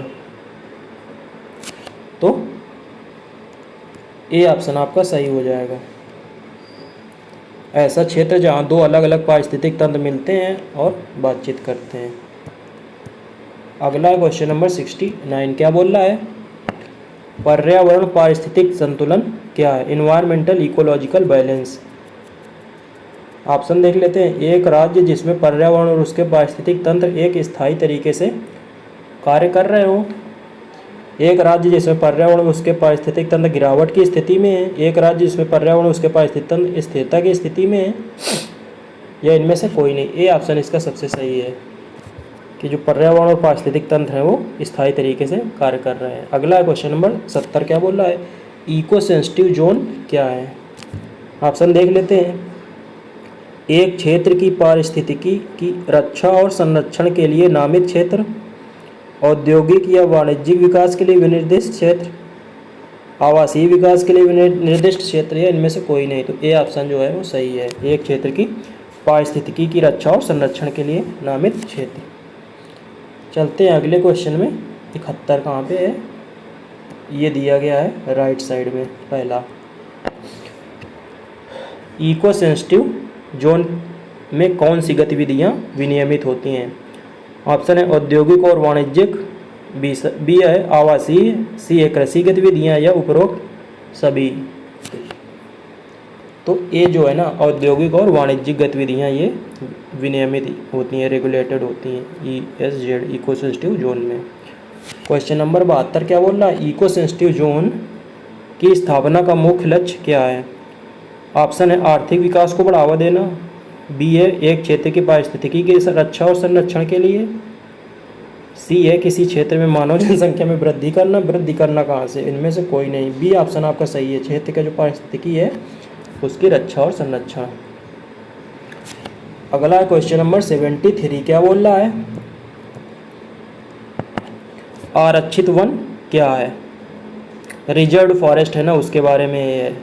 [SPEAKER 1] तो ए ऑप्शन आपका सही हो जाएगा। ऐसा क्षेत्र जहाँ दो अलग अलग पारिस्थितिक तंत्र मिलते हैं और बातचीत करते हैं। अगला क्वेश्चन नंबर 69। क्या बोल रहा है? पर्यावरण पारिस्थितिक संतुलन क्या है? Environmental ecological balance. ऑप्शन देख लेते हैं। एक राज्य जिसमें पर्यावरण और उसके पारिस्थितिक तंत्र एक स्थायी तरीके से कार्य कर रहे हो। एक राज्य जिसमें पर्यावरण और उसके पारिस्थितिक तंत्र गिरावट की स्थिति में है। एक राज्य जिसमें पर्यावरण और उसके पारिस्थितिक तंत्र स्थिरता की स्थिति में है। या इनमें से कोई नहीं। ए ऑप्शन इसका सबसे सही है कि जो पर्यावरण और पारिस्थितिक तंत्र है वो स्थायी तरीके से कार्य कर रहे हैं। अगला क्वेश्चन नंबर 70। क्या बोल रहा है? इको सेंसिटिव जोन क्या है? ऑप्शन देख लेते हैं। एक क्षेत्र की पारिस्थितिकी की रक्षा और संरक्षण के लिए नामित क्षेत्र, औद्योगिक या वाणिज्यिक विकास के लिए विनिर्दिष्ट क्षेत्र, आवासीय विकास के लिए निर्दिष्ट क्षेत्र, या इनमें से कोई नहीं। तो ए ऑप्शन जो है वो सही है। एक क्षेत्र की पारिस्थितिकी की रक्षा और संरक्षण के लिए नामित क्षेत्र। चलते हैं अगले क्वेश्चन में। 71 कहाँ पे है? ये दिया गया है राइट साइड में, पहला। इको सेंसिटिव जोन में कौन सी गतिविधियाँ विनियमित होती हैं? ऑप्शन है औद्योगिक और वाणिज्यिक, बी है आवासीय, सी है कृषि गतिविधियाँ, या उपरोक्त सभी। तो ये जो है ना, औद्योगिक और वाणिज्यिक गतिविधियाँ ये विनियमित होती हैं, रेगुलेटेड होती हैं ESZ इको सेंसिटिव जोन में। Question number 72। क्या बोल रहा है? इको सेंसिटिव जोन की स्थापना का मुख्य लक्ष्य क्या है? ऑप्शन है आर्थिक विकास को बढ़ावा देना, बी है एक क्षेत्र की पारिस्थितिकी की रक्षा और संरक्षण के लिए, सी है किसी क्षेत्र में मानव जनसंख्या में वृद्धि करना। वृद्धि करना कहाँ से? इनमें से कोई नहीं। बी ऑप्शन आपका सही है, क्षेत्र का जो पारिस्थितिकी है उसकी रक्षा और संरक्षण। अगला क्वेश्चन नंबर 73। क्या बोल रहा है? आरक्षित वन क्या है? रिजर्व्ड फॉरेस्ट है ना, उसके बारे में ये है।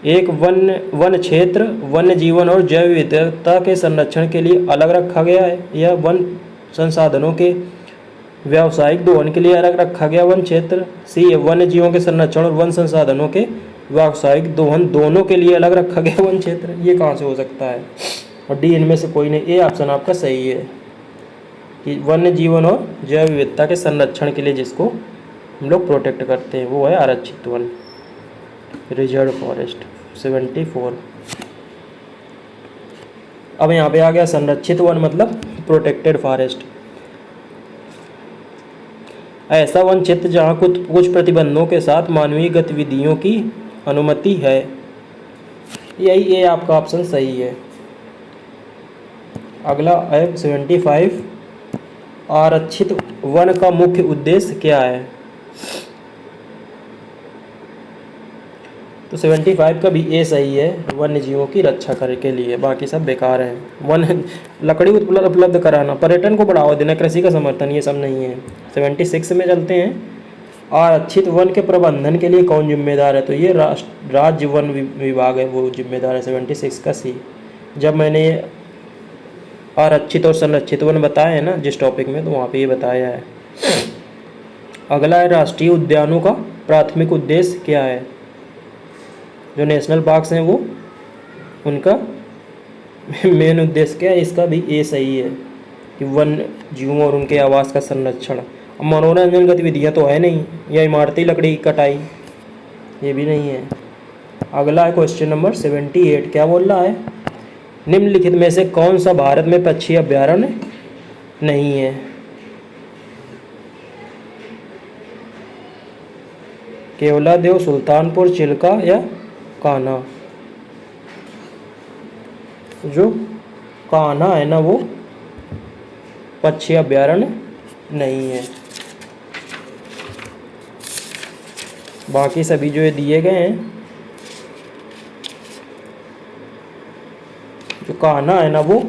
[SPEAKER 1] एक वन क्षेत्र वन्य जीवन और जैव विविधता के संरक्षण के लिए अलग रखा गया है। यह वन संसाधनों के व्यावसायिक दोहन के लिए अलग रखा गया वन क्षेत्र। सी वन्य जीवों के संरक्षण और वन संसाधनों के व्यावसायिक दोहन दोनों के लिए अलग रखा गया वन क्षेत्र। ये कहाँ से हो सकता है? और डी इनमें से कोई नहीं। ए ऑप्शन आपका सही है कि वन्य जीवन और जैव विविधता के संरक्षण के लिए जिसको हम लोग प्रोटेक्ट करते हैं वो है आरक्षित वन, रिजर्व फॉरेस्ट। 74। अब यहाँ पे आ गया संरक्षित वन मतलब प्रोटेक्टेड फॉरेस्ट। ऐसा वन क्षेत्र जहाँ कुछ प्रतिबंधों के साथ मानवीय गतिविधियों की अनुमति है। यही ये आपका ऑप्शन सही है। अगला है 75। आरक्षित वन का मुख्य उद्देश्य क्या है? तो 75 का भी ए सही है, वन्य जीवों की रक्षा करने के लिए। बाकी सब बेकार है। वन लकड़ी उपलब्ध कराना, पर्यटन को बढ़ावा देना, कृषि का समर्थन, ये सब नहीं है। 76 में चलते हैं। आरक्षित वन के प्रबंधन के लिए कौन जिम्मेदार है? तो ये राज्य वन विभाग है, वो जिम्मेदार है। 76 का सी। जब मैंने आरक्षित और संरक्षित वन बताए हैं ना जिस टॉपिक में, तो वहाँ पे ये बताया है। अगला है राष्ट्रीय उद्यानों का प्राथमिक उद्देश्य क्या है? जो नेशनल पार्क्स हैं वो उनका मेन उद्देश्य क्या है? इसका भी ए सही है कि वन्य जीवों और उनके आवास का संरक्षण। अब मनोरंजन गतिविधियाँ तो है नहीं, या इमारती लकड़ी की कटाई, ये भी नहीं है। अगला है क्वेश्चन नंबर 78। क्या बोल रहा है? निम्नलिखित में से कौन सा भारत में पक्षी अभ्यारण्य नहीं है? केवलादेव, सुल्तानपुर, चिल्का या कान्हा। जो कान्हा है ना वो पक्षी अभ्यारण्य नहीं है। बाकी सभी जो ये दिए गए हैं, जो कान्हा है ना वो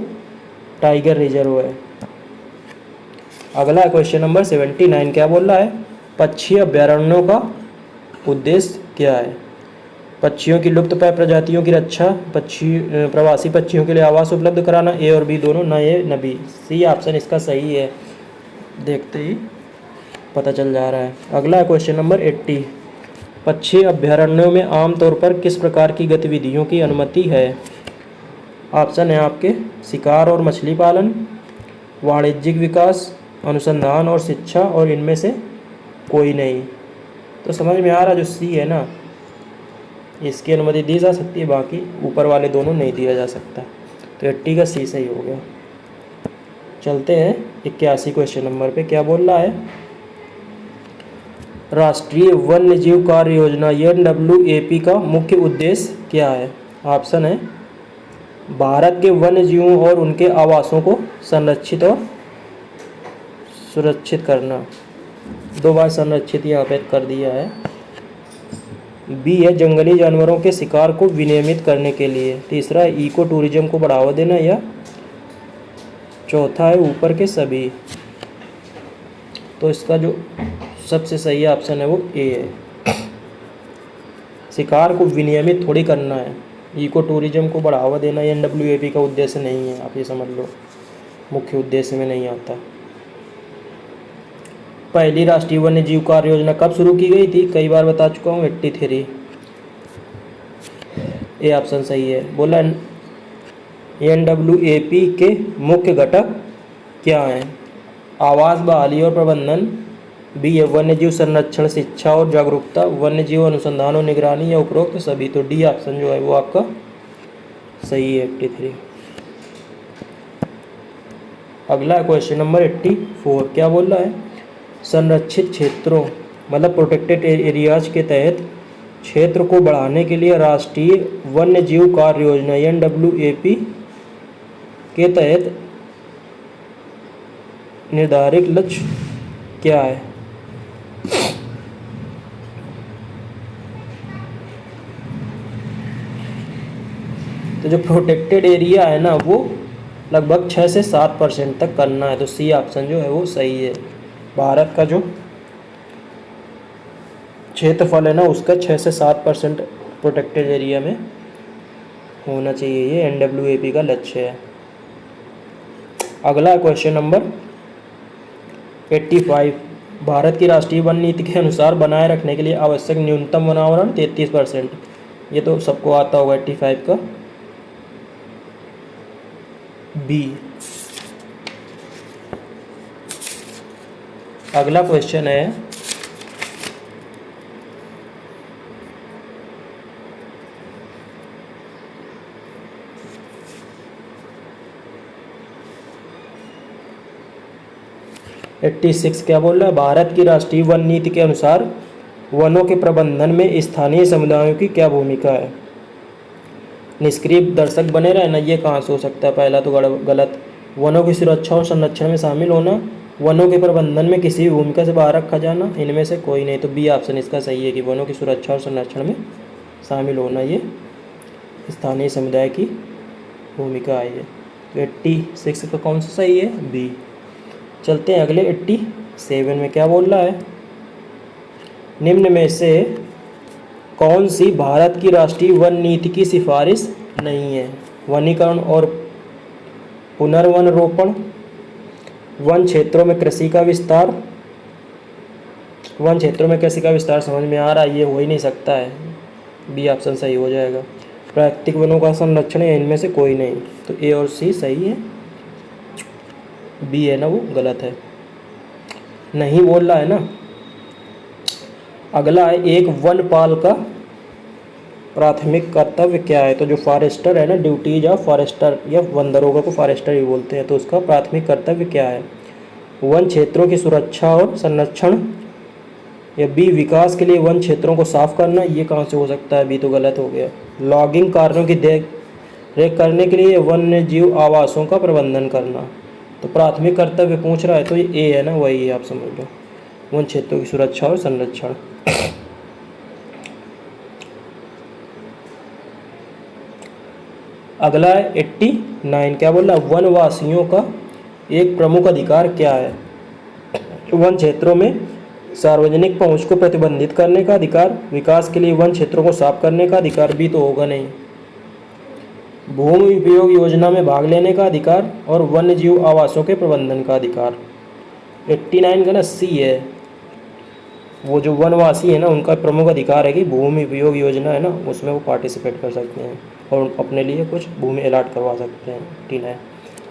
[SPEAKER 1] टाइगर रिजर्व है। अगला क्वेश्चन नंबर 79 क्या बोल रहा है, पक्षी अभ्यारण्यों का उद्देश्य क्या है। पक्षियों की लुप्तप्राय प्रजातियों की रक्षा, प्रवासी पक्षियों के लिए आवास उपलब्ध कराना, ए और बी दोनों, न ए न बी। सी ऑप्शन इसका सही है, देखते ही पता चल जा रहा है। अगला क्वेश्चन नंबर 80, पक्षी अभ्यारण्यों में आमतौर पर किस प्रकार की गतिविधियों की अनुमति है। ऑप्शन है आपके शिकार और मछली पालन, वाणिज्यिक विकास, अनुसंधान और शिक्षा, और इनमें से कोई नहीं। तो समझ में आ रहा जो सी है ना, इसकी अनुमति दी जा सकती है, बाकी ऊपर वाले दोनों नहीं दिया जा सकता। तो 80 का सी सही हो गया। चलते हैं 81 क्वेश्चन नंबर पे, क्या बोल रहा है, राष्ट्रीय वन्य जीव कार्य योजना NWAP का मुख्य उद्देश्य क्या है। ऑप्शन है भारत के वन्य जीवों और उनके आवासों को संरक्षित और सुरक्षित करना, 2 बार संरक्षित यहाँ पे कर दिया है। बी है जंगली जानवरों के शिकार को विनियमित करने के लिए। तीसरा है इको टूरिज्म को बढ़ावा देना, या चौथा है ऊपर के सभी। तो इसका जो सबसे सही ऑप्शन है वो ए है। शिकार को विनियमित थोड़ी करना है, इको टूरिज्म को बढ़ावा देना NWAP का उद्देश्य नहीं है, आप ये समझ लो, मुख्य उद्देश्य में नहीं आता। पहली राष्ट्रीय वन्य जीव कार्य योजना कब शुरू की गई थी, कई बार बता चुका हूँ, 83। ये ऑप्शन सही है। बोला NWAP के मुख्य घटक क्या हैं, आवास बहाली और प्रबंधन, बी है वन्य जीव संरक्षण शिक्षा और जागरूकता, वन्य जीव अनुसंधान और निगरानी, या उपरोक्त सभी। तो डी ऑप्शन जो है वो आपका सही है, 83। अगला क्वेश्चन नंबर 84 क्या बोल रहा है, संरक्षित क्षेत्रों मतलब प्रोटेक्टेड एरियाज के तहत क्षेत्र को बढ़ाने के लिए राष्ट्रीय वन्य जीव कार्य योजना NWAP के तहत निर्धारित लक्ष्य क्या है। तो जो प्रोटेक्टेड एरिया है ना वो लगभग 6 से 7% तक करना है। तो सी ऑप्शन जो है वो सही है। भारत का जो क्षेत्रफल है ना उसका 6 से 7% प्रोटेक्टेड एरिया में होना चाहिए, ये NWAP का लक्ष्य है। अगला क्वेश्चन नंबर 85, भारत की राष्ट्रीय वन नीति के अनुसार बनाए रखने के लिए आवश्यक न्यूनतम वनावरण 33%। ये तो सबको आता होगा 85 का, बी। अगला क्वेश्चन है क्या बोल रहा है, भारत की राष्ट्रीय वन नीति के अनुसार वनों के प्रबंधन में स्थानीय समुदायों की क्या भूमिका है। निष्क्रिय दर्शक बने रहे ना, ये कहाँ से हो सकता है, पहला तो गलत। वनों की सुरक्षा और संरक्षण में शामिल होना, वनों के प्रबंधन में किसी भी भूमिका से बाहर रखा जाना, इनमें से कोई नहीं। तो बी ऑप्शन इसका सही है कि वनों की सुरक्षा और संरक्षण में शामिल होना ये स्थानीय समुदाय की भूमिका है। ये तो 86 का कौन सा सही है, बी। चलते हैं अगले 87 में क्या बोल रहा है, निम्न में से कौन सी भारत की राष्ट्रीय वन नीति की सिफारिश नहीं है। वनीकरण और पुनर्वन रोपण, वन क्षेत्रों में कृषि का विस्तार। वन क्षेत्रों में कृषि का विस्तार समझ में आ रहा है, ये हो ही नहीं सकता है, बी ऑप्शन सही हो जाएगा। प्राकृतिक वनों का संरक्षण है, इनमें से कोई नहीं। तो ए और सी सही है, बी है ना वो गलत है, नहीं बोल रहा है ना। अगला है एक वनपाल का प्राथमिक कर्तव्य क्या है। तो जो फॉरेस्टर है ना, ड्यूटीज ऑफ फॉरेस्टर, या वन दरोगा को फॉरेस्टर ही बोलते हैं, तो उसका प्राथमिक कर्तव्य क्या है। वन क्षेत्रों की सुरक्षा और संरक्षण, या बी विकास के लिए वन क्षेत्रों को साफ करना, ये कहाँ से हो सकता है, बी तो गलत हो गया। लॉगिंग कार्यों की करने के लिए वन्य जीव आवासों का प्रबंधन करना। तो प्राथमिक कर्तव्य पूछ रहा है तो ये ए है ना, वही है, आप समझ लो, वन क्षेत्रों की सुरक्षा और संरक्षण। अगला है 89, क्या बोल रहा है, वनवासियों का एक प्रमुख अधिकार क्या है। वन क्षेत्रों में सार्वजनिक पहुंच को प्रतिबंधित करने का अधिकार, विकास के लिए वन क्षेत्रों को साफ करने का अधिकार भी तो होगा नहीं, भूमि उपयोग योजना में भाग लेने का अधिकार और वन्य जीव आवासों के प्रबंधन का अधिकार। 89 का ना सी है, वो जो वनवासी है ना उनका प्रमुख अधिकार है कि भूमि उपयोग योजना है ना उसमें वो पार्टिसिपेट कर सकते हैं और अपने लिए कुछ भूमि अलाट करवा सकते हैं। 89।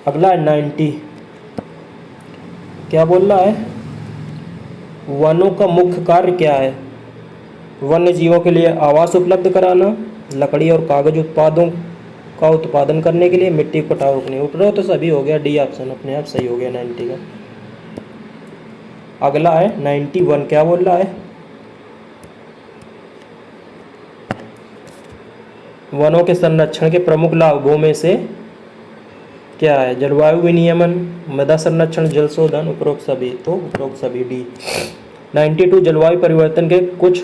[SPEAKER 1] अगला है 90, क्या बोल रहा है, वनों का मुख्य कार्य क्या है। वन्य जीवों के लिए आवास उपलब्ध कराना, लकड़ी और कागज उत्पादों का उत्पादन करने के लिए मिट्टी को कटाव रोकने। उपरोक्त तो सभी हो गया, डी ऑप्शन अपने आप सही हो गया 90 का। अगला है 91, क्या बोल रहा है, वनों के संरक्षण के प्रमुख लाभों में से क्या है, जलवायु विनियमन, मृदा संरक्षण, जल शोधन, उपरोक्त सभी, तो उपरोक्त सभी डी। 92, जलवायु परिवर्तन के कुछ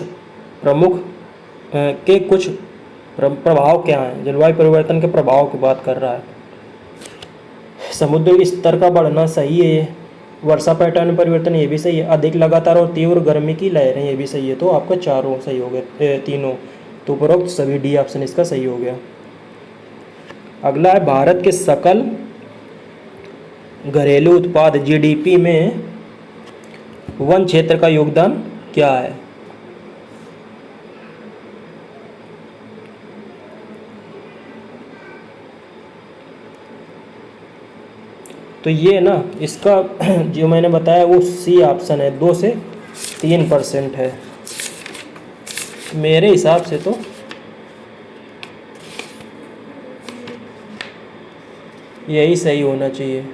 [SPEAKER 1] प्रभाव क्या हैं। जलवायु परिवर्तन के प्रभाव की बात कर रहा है। समुद्र स्तर का बढ़ना सही है, ये वर्षा पैटर्न में परिवर्तन ये भी सही है, अधिक लगातार और तीव्र गर्मी की लहरें ये भी सही है। तो आपका चारों सही हो गए, तीनों, तो उपरोक्त सभी डी ऑप्शन इसका सही हो गया। अगला है भारत के सकल घरेलू उत्पाद जीडीपी में वन क्षेत्र का योगदान क्या है। तो ये ना इसका जो मैंने बताया वो सी ऑप्शन है, 2 से 3% है मेरे हिसाब से। तो यही सही होना चाहिए,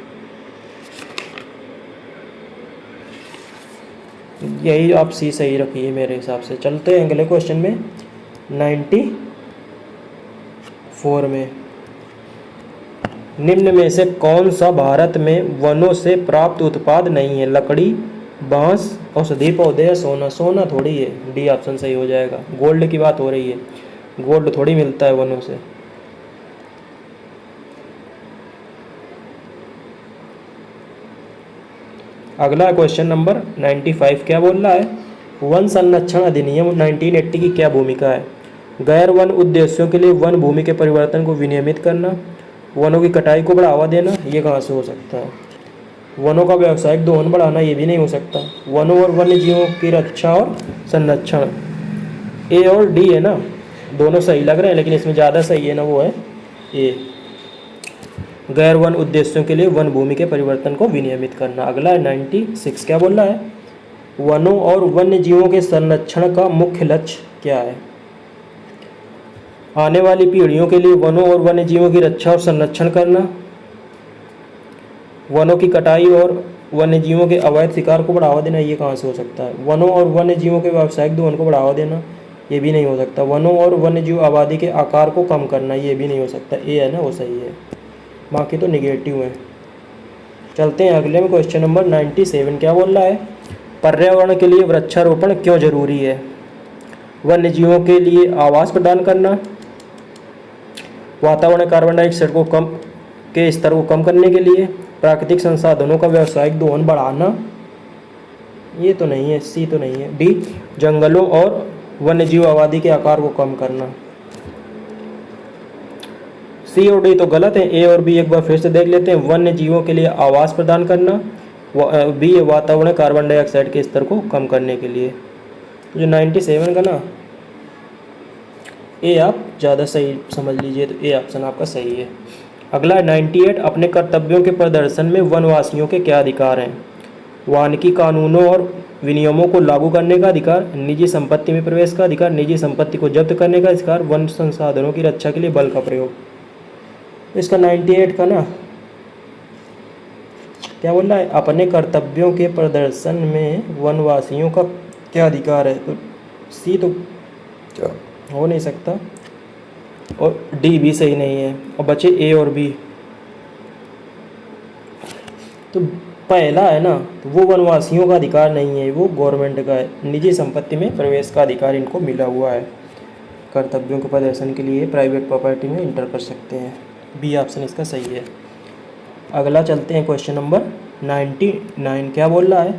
[SPEAKER 1] यही आप सी सही रखिए मेरे हिसाब से। चलते हैं अगले क्वेश्चन में 94 में, निम्न में से कौन सा भारत में वनों से प्राप्त उत्पाद नहीं है। लकड़ी, बांस, औषधि पौधे या सोना। सोना थोड़ी है, डी ऑप्शन सही हो जाएगा। गोल्ड की बात हो रही है, गोल्ड थोड़ी मिलता है वनों से। अगला क्वेश्चन नंबर 95, क्या बोल रहा है, वन संरक्षण अधिनियम 1980 की क्या भूमिका है। गैर वन उद्देश्यों के लिए वन भूमि के परिवर्तन को विनियमित करना, वनों की कटाई को बढ़ावा देना, ये कहाँ से हो सकता है। वनों का व्यावसायिक दोहन बढ़ाना, ये भी नहीं हो सकता। वनों और वन्य जीवों की रक्षा और संरक्षण, ए और डी है ना, दोनों सही लग रहे हैं लेकिन इसमें ज़्यादा सही है ना, वो है ए, गैर वन उद्देश्यों के लिए वन भूमि के परिवर्तन को विनियमित करना। अगला है 96, क्या बोल रहा है, वनों और वन्य जीवों के संरक्षण का मुख्य लक्ष्य क्या है। आने वाली पीढ़ियों के लिए वनों और वन्य जीवों की रक्षा और संरक्षण करना, वनों की कटाई और वन्य जीवों के अवैध शिकार को बढ़ावा देना, ये कहाँ से हो सकता है। वनों और वन्य जीवों के व्यावसायिक दोहन को बढ़ावा देना, ये भी नहीं हो सकता। वनों और वन्य जीव आबादी के आकार को कम करना, ये भी नहीं हो सकता। ए है ना, वो सही है, बाकी तो निगेटिव है। चलते हैं अगले में, क्वेश्चन नंबर 97, क्या बोल रहा है, पर्यावरण के लिए वृक्षारोपण क्यों जरूरी है। वन्य जीवों के लिए आवास प्रदान करना, वातावरण कार्बन डाइऑक्साइड को के स्तर को कम करने के लिए, प्राकृतिक संसाधनों का व्यावसायिक दोहन बढ़ाना, ये तो नहीं है, सी तो नहीं है। डी, जंगलों और वन्य जीव आबादी के आकार को कम करना। सी और डी तो गलत है, ए और बी एक बार फिर से देख लेते हैं। वन्य जीवों के लिए आवास प्रदान करना, बी वातावरण कार्बन डाइऑक्साइड के स्तर को कम करने के लिए। जो 97 का ना, ए आप ज़्यादा सही समझ लीजिए, तो ए ऑप्शन आपका सही है। अगला 98, अपने कर्तव्यों के प्रदर्शन में वनवासियों के क्या अधिकार हैं। वानिकी कानूनों और विनियमों को लागू करने का अधिकार, निजी संपत्ति में प्रवेश का अधिकार, निजी संपत्ति को जब्त करने का अधिकार, वन संसाधनों की रक्षा के लिए बल का प्रयोग। इसका 98 का ना क्या बोल रहा है, अपने कर्तव्यों के प्रदर्शन में वनवासियों का क्या अधिकार है। तो सी तो हो नहीं सकता, और डी भी सही नहीं है, और बचे ए और बी। तो पहला है ना, तो वो वनवासियों का अधिकार नहीं है, वो गवर्नमेंट का है। निजी संपत्ति में प्रवेश का अधिकार इनको मिला हुआ है, कर्तव्यों के प्रदर्शन के लिए प्राइवेट प्रॉपर्टी में इंटर कर सकते हैं। बी ऑप्शन इसका सही है। अगला चलते हैं क्वेश्चन नंबर 99। क्या बोल रहा है?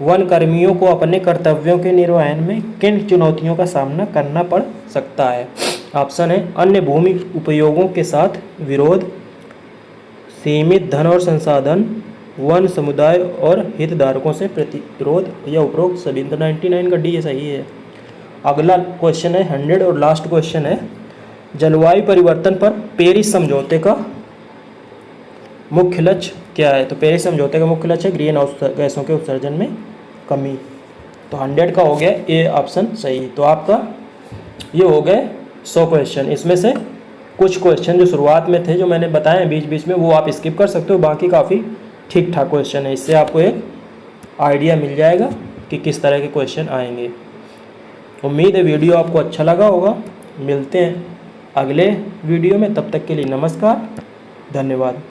[SPEAKER 1] वन कर्मियों को अपने कर्तव्यों के निर्वहन में किन चुनौतियों का सामना करना पड़ सकता है? ऑप्शन है अन्य भूमि उपयोगों के साथ विरोध, सीमित धन और संसाधन, वन समुदाय और हितधारकों से प्रतिरोध, या उपरोक्त सभी। तो 99 का डी सही है। अगला क्वेश्चन है 100 और लास्ट क्वेश्चन है, जलवायु परिवर्तन पर पेरिस समझौते का मुख्य लक्ष्य क्या है? तो पेरिस समझौते का मुख्य लक्ष्य है ग्रीन हाउस गैसों के उत्सर्जन में कमी। तो 100 का हो गया ए ऑप्शन सही। तो आपका ये हो गए 100 क्वेश्चन। इसमें से कुछ क्वेश्चन जो शुरुआत में थे, जो मैंने बताए बीच बीच में, वो आप स्किप कर सकते हो, बाकी काफ़ी ठीक ठाक क्वेश्चन है। इससे आपको एक आइडिया मिल जाएगा कि किस तरह के क्वेश्चन आएंगे। उम्मीद है वीडियो आपको अच्छा लगा होगा। मिलते हैं अगले वीडियो में, तब तक के लिए नमस्कार, धन्यवाद।